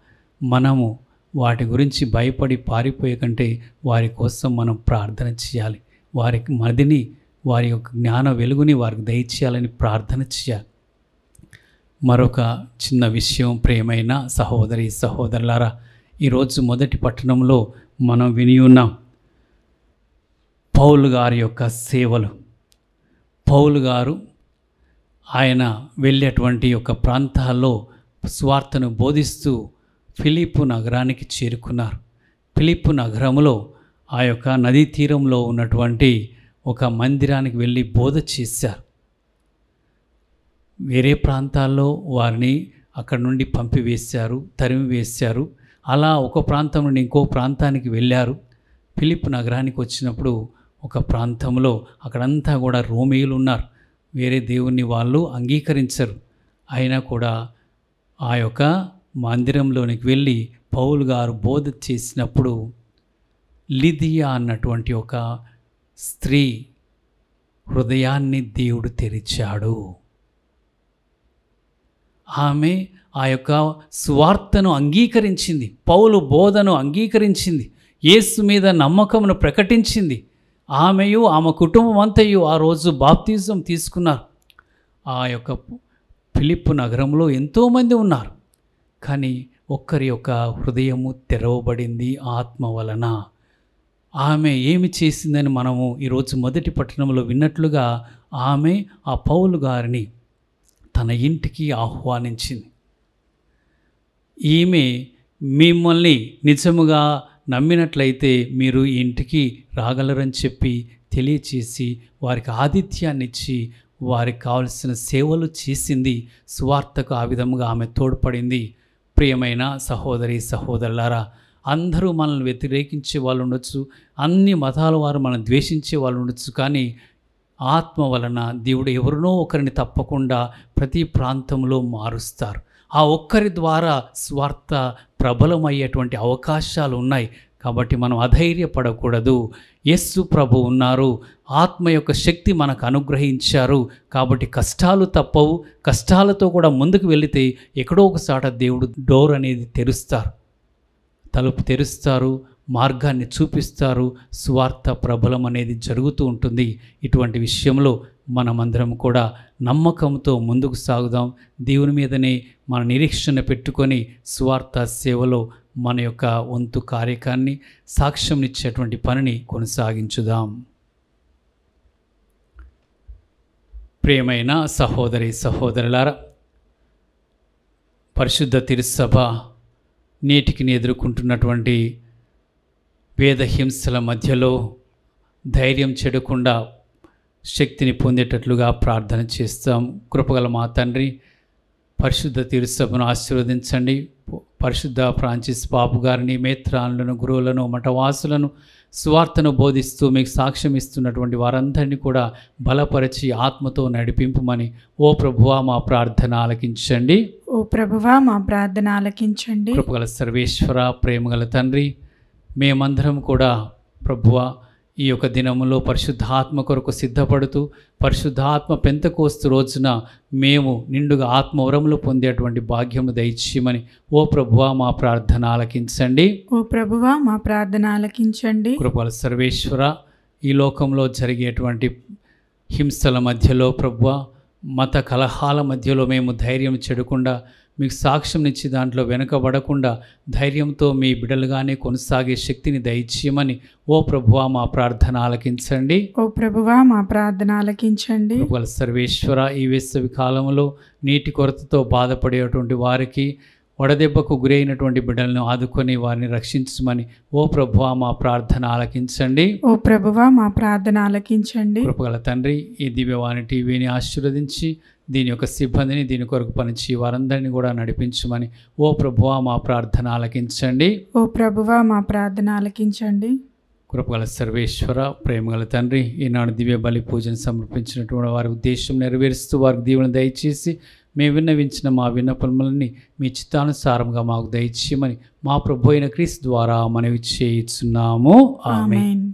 మనము వాటి గురించి భయపడి పారిపోయే కంటే వారి కోసం మనం ప్రార్థన చేయాలి. వారికి మదిని, వారి యొక్క జ్ఞాన వెలుగుని వారికి దయచేయాలని ప్రార్థన చేయాలి. మరొక చిన్న విషయం ప్రియమైన సహోదరి సహోదరులారా, ఈరోజు మొదటి పట్టణంలో మనం విని ఉన్నాం పౌలు గారి యొక్క సేవలు. పౌలు గారు ఆయన వెళ్ళేటువంటి యొక్క ప్రాంతాల్లో సువార్తను బోధిస్తూ ఫిలిప్పు నగరానికి చేరుకున్నారు. ఫిలిప్పు నగరంలో ఆ యొక్క నదీ తీరంలో ఉన్నటువంటి ఒక మందిరానికి వెళ్ళి బోధ చేశారు. వేరే ప్రాంతాల్లో వారిని అక్కడ నుండి పంపివేశారు, తరిమివేశారు. అలా ఒక ప్రాంతం నుండి ఇంకో ప్రాంతానికి వెళ్ళారు. ఫిలిప్పు నగరానికి వచ్చినప్పుడు ఒక ప్రాంతంలో అక్కడంతా కూడా రోమీయులు ఉన్నారు. వేరే దేవుణ్ణి వాళ్ళు అంగీకరించరు. అయినా కూడా ఆ యొక్క మందిరంలోనికి వెళ్ళి పౌలు గారు బోధ చేసినప్పుడు లిదియా అన్నటువంటి ఒక స్త్రీ హృదయాన్ని దేవుడు తెరిచాడు. ఆమె ఆ యొక్క సువార్తను అంగీకరించింది, పౌలు బోధను అంగీకరించింది, యేసు మీద నమ్మకమును ప్రకటించింది. ఆమెయు ఆమె కుటుంబం అంతయు ఆ రోజు బాప్తిజం తీసుకున్నారు. ఆ యొక్క ఫిలిప్పు నగరంలో ఎంతోమంది ఉన్నారు, కానీ ఒక్కరి యొక్క హృదయము తెరవబడింది ఆత్మ వలన. ఆమె ఏమి చేసిందని మనము ఈరోజు మొదటి పట్టణంలో విన్నట్లుగా ఆమె ఆ పౌలు గారిని తన ఇంటికి ఆహ్వానించింది. ఈమె మిమ్మల్ని నిజముగా నమ్మినట్లయితే మీరు ఈ ఇంటికి రాగలరని చెప్పి తెలియచేసి వారికి ఆతిథ్యాన్ని ఇచ్చి వారికి కావలసిన సేవలు చేసింది. సువార్తకు ఆ విధముగా ఆమె తోడ్పడింది. ప్రియమైన సహోదరి సహోదరులారా, అందరూ మనల్ని వ్యతిరేకించే వాళ్ళు ఉండొచ్చు, అన్ని మతాల వారు మనం ద్వేషించే వాళ్ళు ఉండొచ్చు, కానీ ఆత్మ వలన దేవుడు ఎవరినో ఒకరిని తప్పకుండా ప్రతి ప్రాంతంలో మారుస్తారు. ఆ ఒక్కరి ద్వారా స్వార్థ ప్రబలమయ్యేటువంటి అవకాశాలు ఉన్నాయి. కాబట్టి మనం అధైర్యపడకూడదు. యేసు ప్రభు ఉన్నారు, ఆత్మ యొక్క శక్తి మనకు అనుగ్రహించారు. కాబట్టి కష్టాలు తప్పవు. కష్టాలతో కూడా ముందుకు వెళితే ఎక్కడో ఒకసాట దేవుడు డోర్ అనేది తెరుస్తారు, తలుపు తెరుస్తారు, మార్గాన్ని చూపిస్తారు. సువార్త ప్రబలం అనేది జరుగుతూ ఉంటుంది. ఇటువంటి విషయంలో మనమందరం కూడా నమ్మకంతో ముందుకు సాగుదాం. దేవుని మీదనే మన నిరీక్షణ పెట్టుకొని సువార్త సేవలో మన యొక్క వంతు కార్యకాన్ని సాక్ష్యం ఇచ్చేటువంటి పనిని కొనసాగించుదాం. ప్రియమైన సహోదరి సహోదరులారా, పరిశుద్ధ తిరుసభ నేటికి ఎదుర్కొంటున్నటువంటి వేద హింసల మధ్యలో ధైర్యం చెడకుండా శక్తిని పొందేటట్లుగా ప్రార్థన చేస్తాం. కృపగల మా తండ్రి, పరిశుద్ధ తిరుసభను ఆశీర్వదించండి. పరిశుద్ధ ఫ్రాన్సిస్ పాపు గారిని, మేత్రాలను, గురువులను, మఠవాసులను సువార్తను బోధిస్తూ మీకు సాక్ష్యం ఇస్తున్నటువంటి వారందరినీ కూడా బలపరిచి ఆత్మతో నడిపింపుమని ఓ ప్రభువా మా ప్రార్థన ఆలకించండి. ఓ ప్రభువా మా ప్రార్థన ఆలకించండి. కృపగల సర్వేశ్వర, ప్రేమగల తండ్రి, మేమందరం కూడా ప్రభువా ఈ యొక్క దినములో పరిశుద్ధాత్మ కొరకు సిద్ధపడుతూ పరిశుద్ధాత్మ పెంతెకోస్తు రోజున మేము నిండుగా ఆత్మవరములు పొందేటువంటి భాగ్యము దయచేయమని ఓ ప్రభువా మా ప్రార్థన ఆలకించండి. ఓ ప్రభువా మా ప్రార్థన ఆలకించండి. కృపల సర్వేశ్వర, ఈ లోకంలో జరిగేటువంటి హింసల మధ్యలో ప్రభువా, మత కలహాల మధ్యలో మేము ధైర్యం చెడకుండా మీకు సాక్ష్యం ఇచ్చి దాంట్లో వెనుకబడకుండా ధైర్యంతో మీ బిడ్డలుగానే కొనసాగే శక్తిని దయచేయమని ఓ ప్రభువా మా ప్రార్థన ఆలకించండి. ఓ ప్రభువా మా ప్రార్థన ఆలకించండి. కృపగల సర్వేశ్వర, ఈ వేసవి కాలంలో నీటి కొరతతో బాధపడేటువంటి వారికి, వడదెబ్బకు గురైనటువంటి బిడ్డలను ఆదుకొని వారిని రక్షించమని ఓ ప్రభువా మా ప్రార్థన ఆలకించండి. ఓ ప్రభువా మా ప్రార్థన ఆలకించండి. కృపగల తండ్రి, ఈ దివ్యవాణి టీవీని ఆశీర్వదించి దీని యొక్క సిబ్బందిని, దీని కొరకు పనిచి వారందరినీ కూడా నడిపించమని ఓ ప్రభువా మా ప్రార్థన ఆలకించండి. ఓ ప్రభువా మా ప్రార్థన ఆలకించండి. కృపగల సర్వేశ్వర, ప్రేమగల తండ్రి, ఈనాడు దివ్య బలి పూజను సమర్పించినటువంటి వారి ఉద్దేశం నెరవేరుస్తూ వారికి దీవెన దయచేసి మేము విన్నవించిన మా విన్నపములని మీ చిత్తానుసారంగా మాకు దయచేయమని మా ప్రభు అయిన క్రీస్తు ద్వారా మనవి చేయుచున్నాము. ఆమేన్.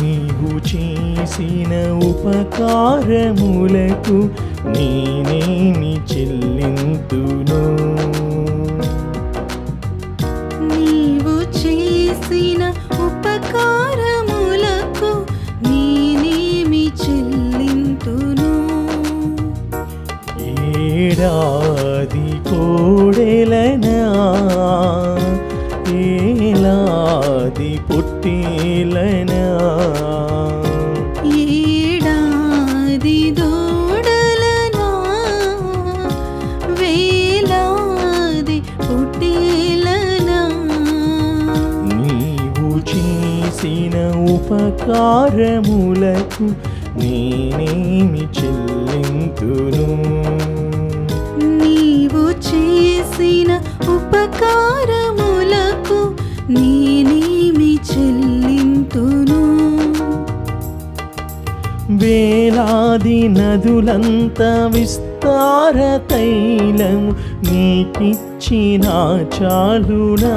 నీవు చేసిన ఉపకారములకు నేనేమి చెల్లింతును? నీవు చేసిన ఉపకారములకు నేనేమి చెల్లింతును? ఏడాది కోడెలనా, ఏలాది పొట్టేలనా, ఏడాది దూడలనా, వేలాది పొట్టేలనా, నీవు చేసిన ఉపకారములకు నేనేమి చెల్లింతును. నీవు చేసిన ఉపకారములకు నేనేమి చెల్లింతును. వేలాది నదులంత విస్తార తైలము నీకిచ్చిన చాలునా.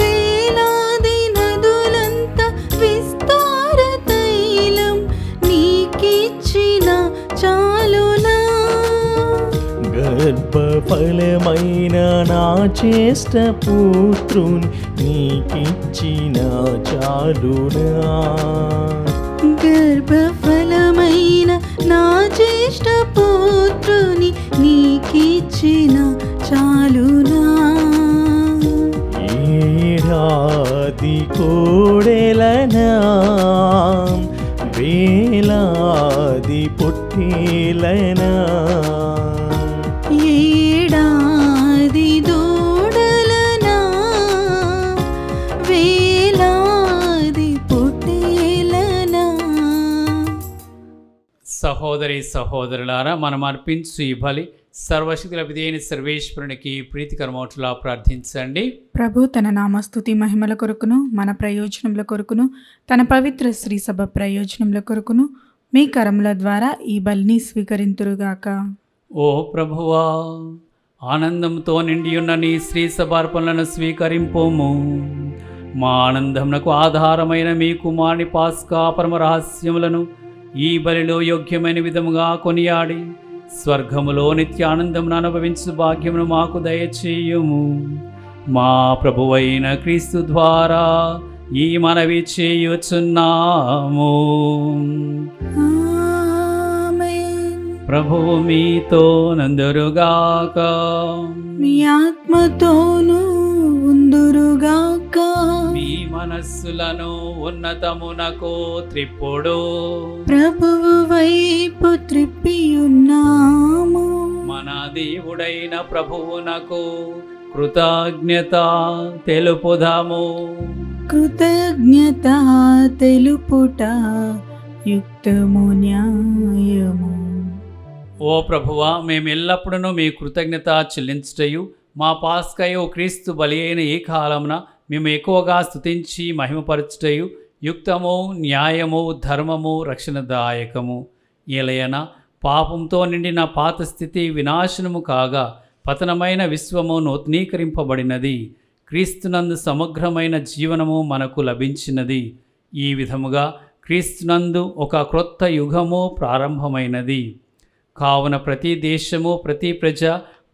వేలాది నదులంత విస్తార తైలం నీకిచ్చిన చాలునా. గర్భఫలమైన నా జ్యేష్ఠ పుత్రుని నీకిచ్చిన చాలునా. గర్భఫలమైన నా జ్యేష్ఠ పుత్రుని నీకిచ్చిన చాలునా. ఏడాది కోడెలనా వేలాది పొట్టేలనా. ఏడాది దూడలనా వేలాది పొట్టేలనా. సహోదరి సహోదరులారా, మనం అర్పించు ఈ బలి సర్వశక్తుల విధేయని సర్వేశ్వరునికి ప్రీతికరమౌట్లా ప్రార్థించండి. ప్రభు తన నామస్తుతి మహిమల కొరకును మన ప్రయోజనముల కొరకును తన పవిత్ర శ్రీ సభ ప్రయోజనముల కొరకును మీ కరముల ద్వారా ఈ బలిని స్వీకరింతురుగాక. ఓ ప్రభువా, ఆనందంతో నిండియున్న నీ శ్రీ సభార్పణలను స్వీకరింపోము. మా ఆనందమునకు ఆధారమైన మీ కుమారుని పాస్కా పరమ రహస్యములను ఈ బలిలో యోగ్యమైన విధముగా కొనియాడి స్వర్గములో నిత్యానందమును అనుభవించు భాగ్యమును మాకు దయచేయుము. మా ప్రభువైన క్రీస్తు ద్వారా ఈ మనవి చేయుచున్నాము. ఆమేన్. ప్రభువు మీతో నందరుగాక. మీ ఆత్మతోనూ ఉందురుగాక. మీ మనస్సులను ఉన్నతమునకు త్రిప్పుడు. ప్రభువు వైపు త్రిప్పియున్నాము. మన దేవుడైన ప్రభువునకు కృతజ్ఞత తెలుపుదాము. కృతజ్ఞత తెలుపుట యుక్తము న్యాయము. ఓ ప్రభువా, మేమెల్లప్పుడూ మీ కృతజ్ఞత చెల్లించుటయు మా పాస్కయు క్రీస్తు బలి అయిన ఈ కాలమున మేము ఎక్కువగా స్తుతించి మహిమపరచుటయు యుక్తము న్యాయము ధర్మము రక్షణదాయకము. ఏలయన పాపంతో నిండిన పాత స్థితి వినాశనము కాగా పతనమైన విశ్వము నూతనీకరింపబడినది. క్రీస్తునందు సమగ్రమైన జీవనము మనకు లభించినది. ఈ విధముగా క్రీస్తునందు ఒక క్రొత్త యుగము ప్రారంభమైనది. కావున ప్రతి దేశము ప్రతి ప్రజ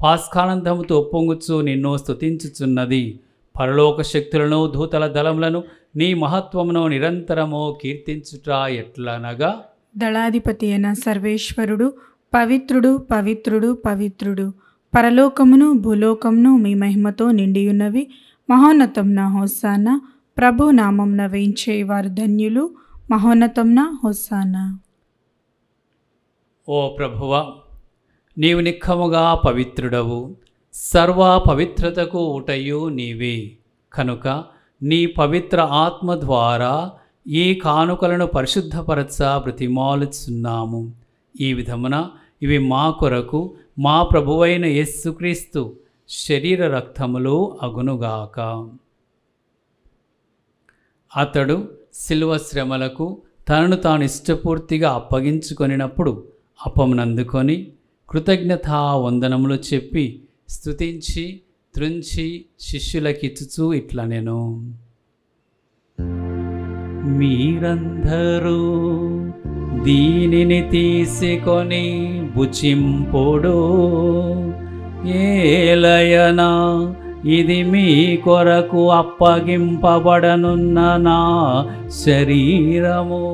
పాస్కానందముతో ఒప్పొంగుచు నిన్ను స్తుతించుచున్నది. పరలోక శక్తులను దూతల దళములను నీ మహత్వమును నిరంతరము కీర్తించుట ఎట్లనగా, దళాధిపతి అయిన సర్వేశ్వరుడు పవిత్రుడు పవిత్రుడు పవిత్రుడు, పరలోకమును భూలోకమును మీ మహిమతో నిండియున్నవి. మహోన్నతంన హోసానా, ప్రభు నామంన వేయించేవారు ధన్యులు. మహోన్నతంన హోసానా. ఓ ప్రభువా, నీవు నిక్కముగా పవిత్రుడవు, సర్వ పవిత్రతకు ఊటయు నీవే. కనుక నీ పవిత్ర ఆత్మ ద్వారా ఈ కానుకలను పరిశుద్ధపరచ బ్రతిమాలుచున్నాము. ఈ విధమున ఇవి మా కొరకు మా ప్రభువైన యేసుక్రీస్తు శరీర రక్తములు అగునుగాక. అతడు శిలువ శ్రమలకు తనను తాను ఇష్టపూర్తిగా అప్పగించుకొనినప్పుడు అప్పమునందుకొని కృతజ్ఞతా వందనములు చెప్పి స్తుతించి త్రుంచి శిష్యులకిచ్చుచూ ఇట్లనెను. మీరందరూ దీనిని తీసుకొని భుజింపుడు. ఏలయనా ఇది మీ కొరకు అప్పగింపబడనున్న నా శరీరము.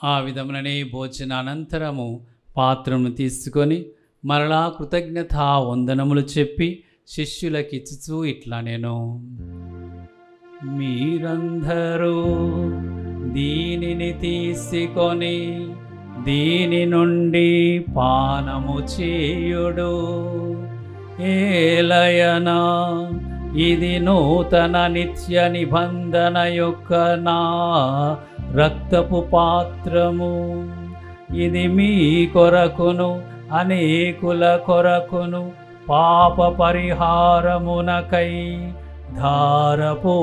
ఆ విధముననే భోజనానంతరము పాత్రను తీసుకొని మరలా కృతజ్ఞతా వందనములు చెప్పి శిష్యులకిచ్చుచూ ఇట్లా నేను, మీరందరూ దీనిని తీసుకొని దీని నుండి పానము చేయుడు. ఏలయనా ఇది నూతన నిత్య నిబంధన యొక్క నా రక్తపు పాత్రము. ఇది మీ కొరకును అనేకుల కొరకును పాప పరిహారమునకై ధారపోయబడును.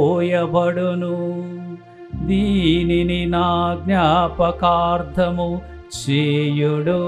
దీనిని నా జ్ఞాపకార్థము చేయుడు.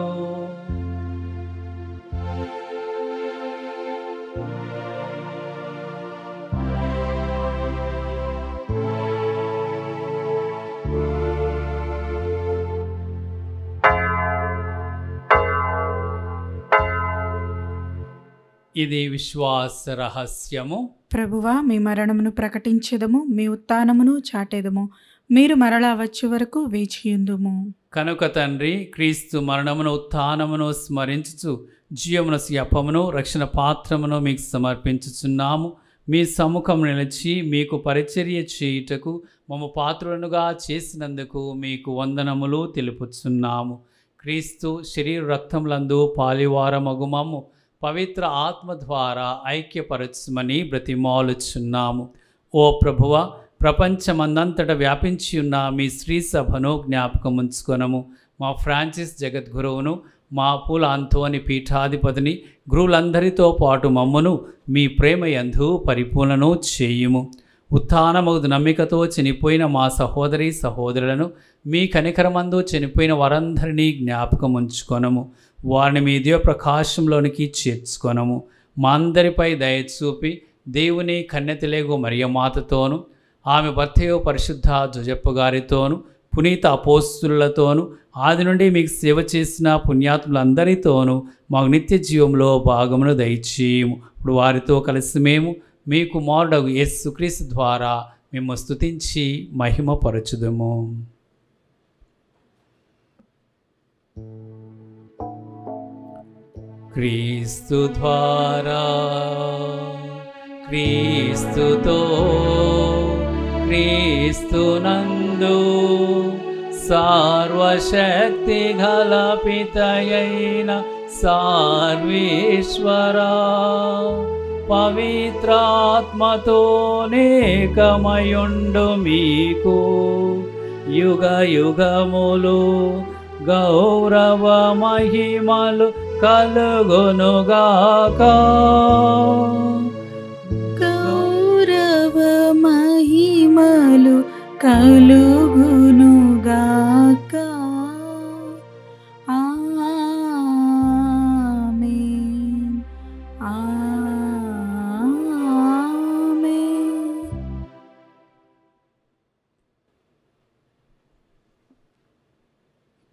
ఇది విశ్వాస రహస్యము. ప్రభువా, మీ మరణమును ప్రకటించెదము, మీ ఉత్థానమును చాటెదము. మీరు మరలా వచ్చే వరకు వేచియుందుము. కనుక తండ్రి, క్రీస్తు మరణమును ఉత్థానమును స్మరించుచు జీవమునసు అప్పమును రక్షణ పాత్రమును మీకు సమర్పించుచున్నాము. మీ సముఖం నిలిచి మీకు పరిచర్య చేయుటకు మమ్ము పాత్రులనుగా చేసినందుకు మీకు వందనములు తెలుపుచున్నాము. క్రీస్తు శరీర రక్తములందు పాలివారమగు మమ్ము పవిత్ర ఆత్మ ద్వారా ఐక్యపరచుమని బ్రతిమాలుచున్నాము. ఓ ప్రభువ, ప్రపంచమందంతటా వ్యాపించి ఉన్న మీ శ్రీ సభను జ్ఞాపకం ఉంచుకొనము. మా ఫ్రాన్సిస్ జగద్గురువును, మా పూల అంతోని పీఠాధిపతిని, గురువులందరితో పాటు మమ్మను మీ ప్రేమ యందు పరిపూర్ణను చేయుము. ఉత్థానమగు నమ్మికతో చనిపోయిన మా సహోదరి సహోదరులను, మీ కనికరమందు చనిపోయిన వారందరినీ జ్ఞాపకం ఉంచుకొనము. వారిని మీ దివ్య ప్రకాశంలోనికి చేర్చుకొనము. మా అందరిపై దయచూపి దేవుని కన్యతలేగు మరియమాతతోను, ఆమె భర్తయో పరిశుద్ధ జోజప్ప గారితోను, పునీత అపోస్తులతోను, ఆది నుండి మీకు సేవ చేసిన పుణ్యాత్ములందరితోనూ మాకు నిత్య జీవంలో భాగమును దయచేయము. ఇప్పుడు వారితో కలిసి మేము మీ కుమారుడగు యేసుక్రీస్తు ద్వారా మేము స్తుతించి మహిమపరచుదము. క్రీస్తు ద్వారా, క్రీస్తుతో, క్రీస్తునందు సర్వశక్తి గల పితయైన సర్వేశ్వరా, పవిత్రాత్మతో నేకమయుండు మీకు యుగ యుగములు గౌరవ మహిమలు కలుగునుగాక. గౌరవ మహిమలు కలుగునుగాక. ఆమేన్. ఆమేన్.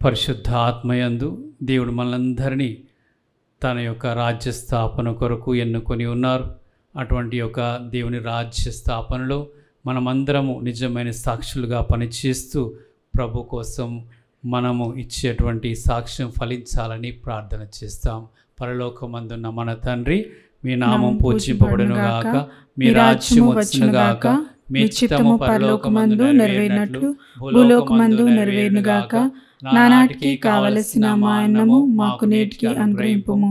పరిశుద్ధ ఆత్మయందు దేవుడు మనందరినీ తన యొక్క రాజ్య స్థాపన కొరకు ఎన్నుకొని ఉన్నారు. అటువంటి యొక్క దేవుని రాజ్య స్థాపనలో మనమందరము నిజమైన సాక్షులుగా పనిచేస్తూ ప్రభు కోసం మనము ఇచ్చేటువంటి సాక్ష్యం ఫలించాలని ప్రార్థన చేస్తాం. పరలోకమందున్న మన తండ్రి, మీ నామం పూజింపబడునుగాక, మీ రాజ్యం వచ్చునుగాక, మీ చిత్తము పరలోకమందు నెరవేరినట్లు భూలోకమందు నెరవేరునుగాక. నానాటికి కావలసిన మా అన్నము మాకు నేటికి అనుగ్రహింపుము.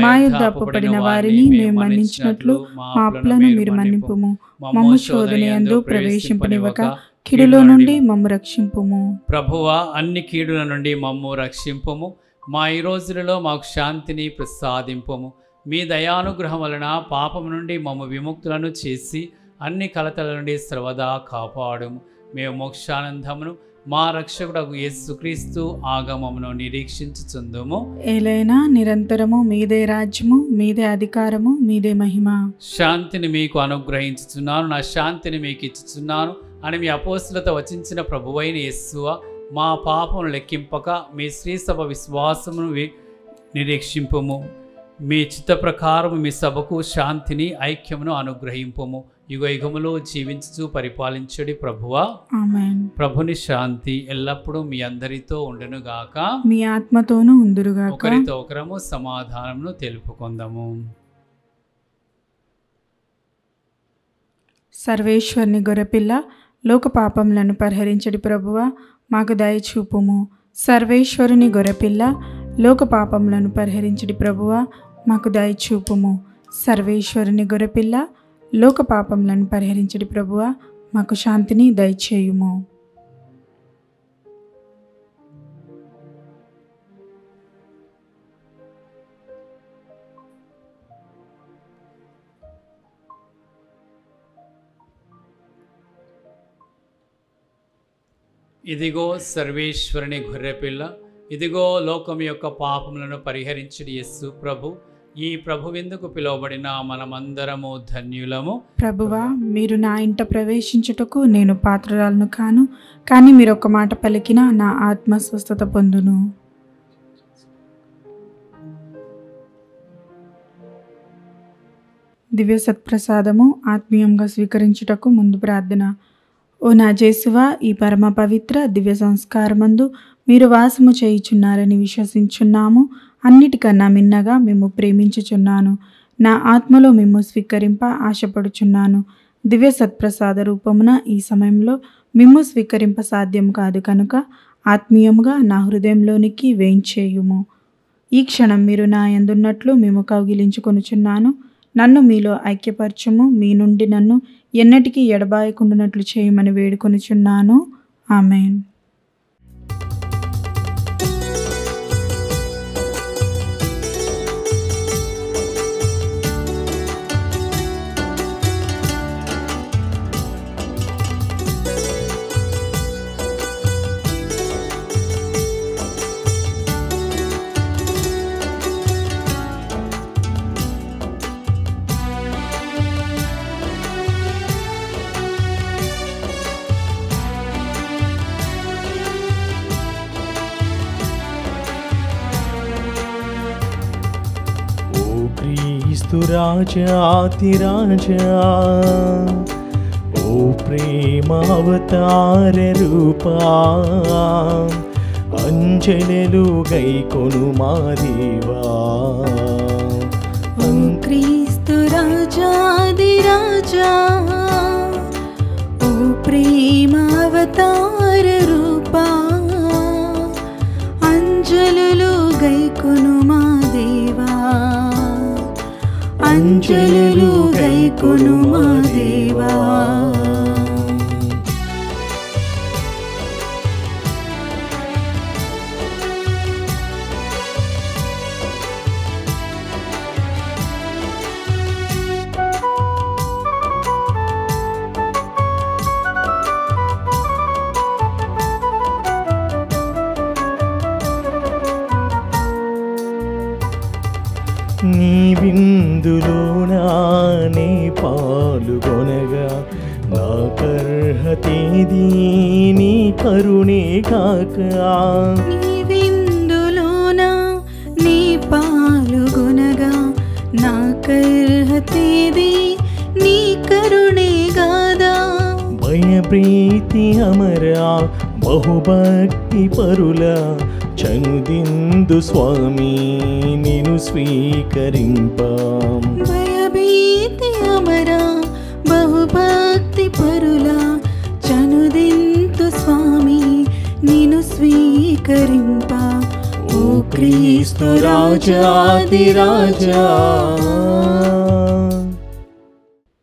మా యొద్ద అప్పుపడిన వారిని మేము మన్నించినట్లు మా అప్పులను మీరు మన్నింపుము. మమ్ము శోధనయందు ప్రవేశింపనివ్వక కీడులో నుండి మమ్ము రక్షింపుము. ప్రభువా, అన్ని కీడుల నుండి మమ్ము రక్షింపుము. మా ఈ రోజులలో మాకు శాంతిని ప్రసాదింపుము. మీ దయానుగ్రహం వలన పాపము నుండి మమ్ము విముక్తులను చేసి అన్ని కలతల నుండి సర్వదా కాపాడుము. మేము మోక్షానందమును మా రక్షకుడగు యేసుక్రీస్తు ఆగమమును నిరీక్షించుచుందుము. ఏలైనా నిరంతరము మీదే రాజ్యము, మీదే అధికారము, మీదే మహిమ. శాంతిని మీకు అనుగ్రహించుచున్నాను, నా శాంతిని మీకు ఇచ్చుచున్నాను అని మీ అపోస్తులతో వచించిన ప్రభువైన యేసువ, మా పాపమును లెక్కింపక మీ శ్రీసభ విశ్వాసమును నిరీక్షింపుము. మీ చిత్త ప్రకారం మీ సభకు శాంతిని ఐక్యమును అనుగ్రహింపుము. యుగ యుగములో జీవించు పరిపాలించడి ప్రభువా. ఆమేన్. ప్రభుని శాంతి ఎల్లప్పుడూ మీ అందరితో ఉండునుగాక, మీ ఆత్మతోనూ ఉందురుగాక. ఒకరితో ఒకరము సమాధానమును తెలుపుకొందాము. సర్వేశ్వరుని గొర్రెపిల్ల, లోక పాపములను పరిహరించడి ప్రభువా మాకు దయచూపుము. సర్వేశ్వరుని గొర్రెపిల్ల లోక పాపములను పరిహరించడి ప్రభువా మాకు దయచూపుము. సర్వేశ్వరుని గొర్రెపిల్ల లోక పాపములను పరిహరించడి ప్రభువా మాకు శాంతిని దయచేయుము. ఇదిగో సర్వేశ్వరుని గొర్రెపిల్ల, ఇదిగో లోకం యొక్క పాపములను పరిహరించుడి యేసు ప్రభు. ఈ ప్రభు విందుకు పిలువబడిన మనమందరము ధన్యులము. ప్రభువా మీరు నా ఇంట ప్రవేశించుటకు నేను పాత్రురాలను కాను, కానీ మీరు ఒక మాట పలికినా నా ఆత్మ స్వస్థత పొందును. దివ్య సత్ప్రసాదము ఆత్మీయంగా స్వీకరించుటకు ముందు ప్రార్థన. ఓ నా జేసువా, ఈ పరమ పవిత్ర దివ్య సంస్కారమందు మీరు వాసము చేయుచున్నారని విశ్వసించున్నాము. అన్నిటికన్నా మిన్నగా మేము ప్రేమించుచున్నాను. నా ఆత్మలో మేము స్వీకరింప ఆశపడుచున్నాను. దివ్య సత్ప్రసాద రూపమున ఈ సమయంలో మేము స్వీకరింప సాధ్యం కాదు కనుక ఆత్మీయముగా నా హృదయంలోనికి వేయించేయుము. ఈ క్షణం మీరు నా యందున్నట్లు మేము కౌగిలించుకొనుచున్నాను. నన్ను మీలో ఐక్యపరచుము. మీ నుండి నన్ను ఎన్నటికీ ఎడబాయకుండానట్లు చేయమని వేడుకొనుచున్నాను. ఆమెన్. క్రీస్తు రాజాతిరాజా, ఓ ప్రేమ అవతార రూపా, అంజనలు గైకొను మా దేవా. ఓ క్రీస్తు రాజాదిరాజా, ఓ ప్రేమ అవతార రూపా, అంజలులు గైకొను మా దేవా, అంజలులు గైకొను మా దేవా. నీ విందులోనా నే పాలుగొనగా నాకర్హతేది నీ కరుణే కాక. నీ విందులోన నీ పాలుగొనగా నాకర్హతేది నీ కరుణే గాదా. భయప్రీతి అమరా బహుభక్తి పరుల చనుదిందు స్వామి నిను స్వీకరింప. భయభీతి అమరా బహుభక్తి పరుల చనుదింతు స్వామి నిను స్వీకరింప. ఓ క్రీస్తు రాజాదిరాజా.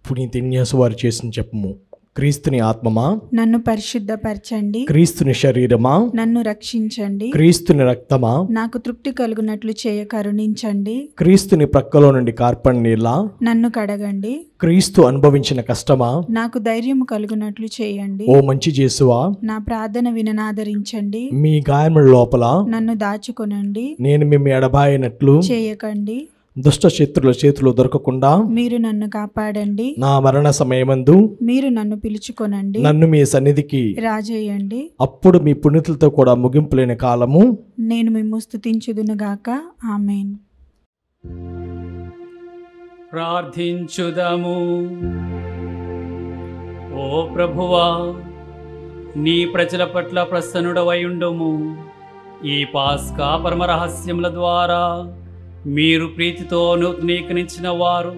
పునీత ఇగ్నాసు వారు చేసిన చెప్పము. క్రీస్తుని ఆత్మమా నన్ను పరిశుద్ధపరచండి. క్రీస్తుని శరీరమా నన్ను రక్షించండి. క్రీస్తుని రక్తమా నాకు తృప్తి కలుగునట్లు చేయ కరుణించండి. క్రీస్తుని ప్రక్కలో నుండి కార్పణ నీళ్ళ నన్ను కడగండి. క్రీస్తు అనుభవించిన కష్టమా నాకు ధైర్యం కలుగునట్లు చేయండి. ఓ మంచి జేసువా, నా ప్రార్థన విననాదరించండి. మీ గాయముల లోపల నన్ను దాచుకొనండి. నేను మిమ్మ ఎడబాయినట్లు చేయకండి. దుష్ట శత్రుల చేతులు దొరకకుండా మీరు నన్ను కాపాడండి. నా మరణ సమయమందు మీరు నన్ను పిలుచుకొనండి. నన్ను మీ సన్నిధికి రాజేయండి. అప్పుడు మీ పుణ్యతులతో కూడా ముగింపు లేని కాలము నేను మిమ్ము స్తుతించుదునుగాక. ఆమేన్. ప్రార్థించుదము. ఓ ప్రభువా, నీ ప్రజల పట్ల ప్రసన్నుడవై ఉండుము. ఈ పాస్కా పరమ రహస్యముల ద్వారా మీరు ప్రీతితో నూతనీకరించిన వారు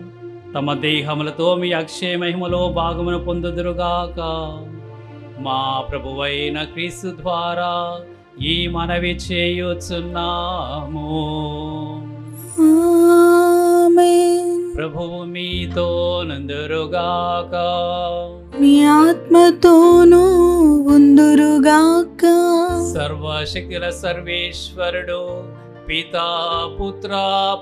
తమ దేహములతో మీ అక్షయ మహిమలో భాగమును పొందుదురుగాక. మా ప్రభువైన క్రీస్తు ద్వారా ఈ మనవి చేయుచున్నాము. ఆమేన్. ప్రభువు మీతో నందురుగాక. మీ ఆత్మతోనూ ఉందురుగాక. సర్వశక్తుల సర్వేశ్వరుడు పితా పుత్ర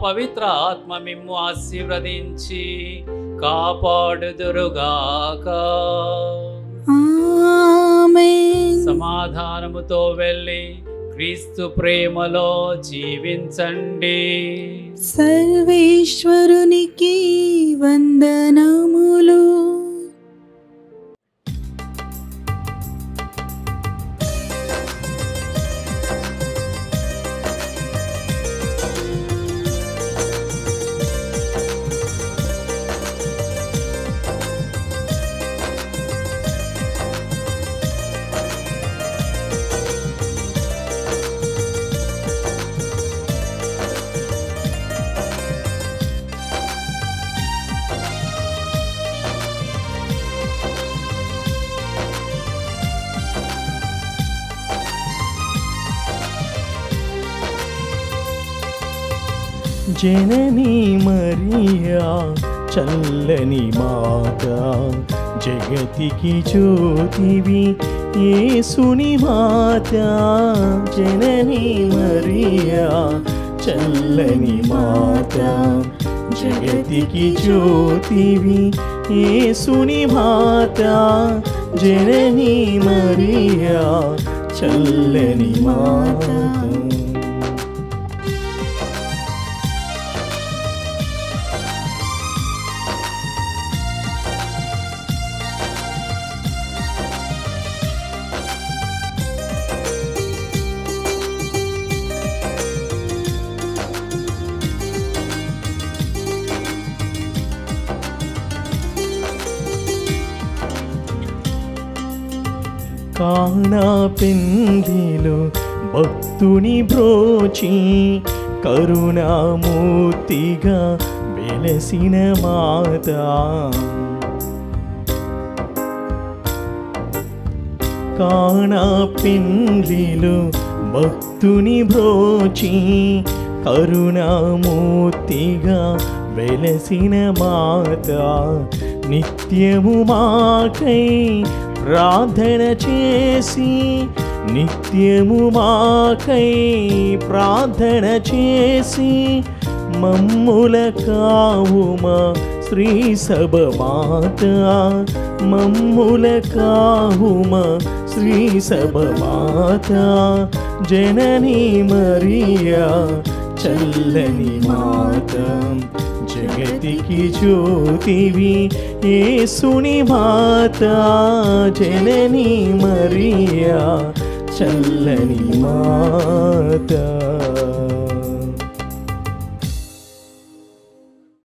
పవిత్ర ఆత్మ మిమ్ము ఆశీర్వదించి కాపాడుదురుగాక. ఆమేన్. సమాధానముతో వెళ్ళి క్రీస్తు ప్రేమలో జీవించండి. సర్వేశ్వరునికి వందనములు. జననీ మరియా చల్లని మాత, జగతికి జ్యోతివి యేసుని మాత. జననీ మరియా చల్లని మాత, జగతికి జ్యోతివి యేసుని మాత. జననీ మరియా చల్లని మాత. కానా పెందిలో భక్తుని బ్రోచి కరుణామూర్తిగా వెలసిన మాత. కానా పెందిలో భక్తుని బ్రోచి కరుణామూర్తిగా వెలసిన మాత. నిత్యము మాకై ప్రార్థన చేసి, నిత్యము మాకై ప్రార్థన చేసి, మమ్ముల కావుమా శ్రీ సభ మాత. మమ్ముల కావుమా శ్రీ సభ మాత. జననీ మరియా చల్లని మాత, జగతికి జ్యోతివి యేసుని మాత. జననీ మరియా చల్లని మాత.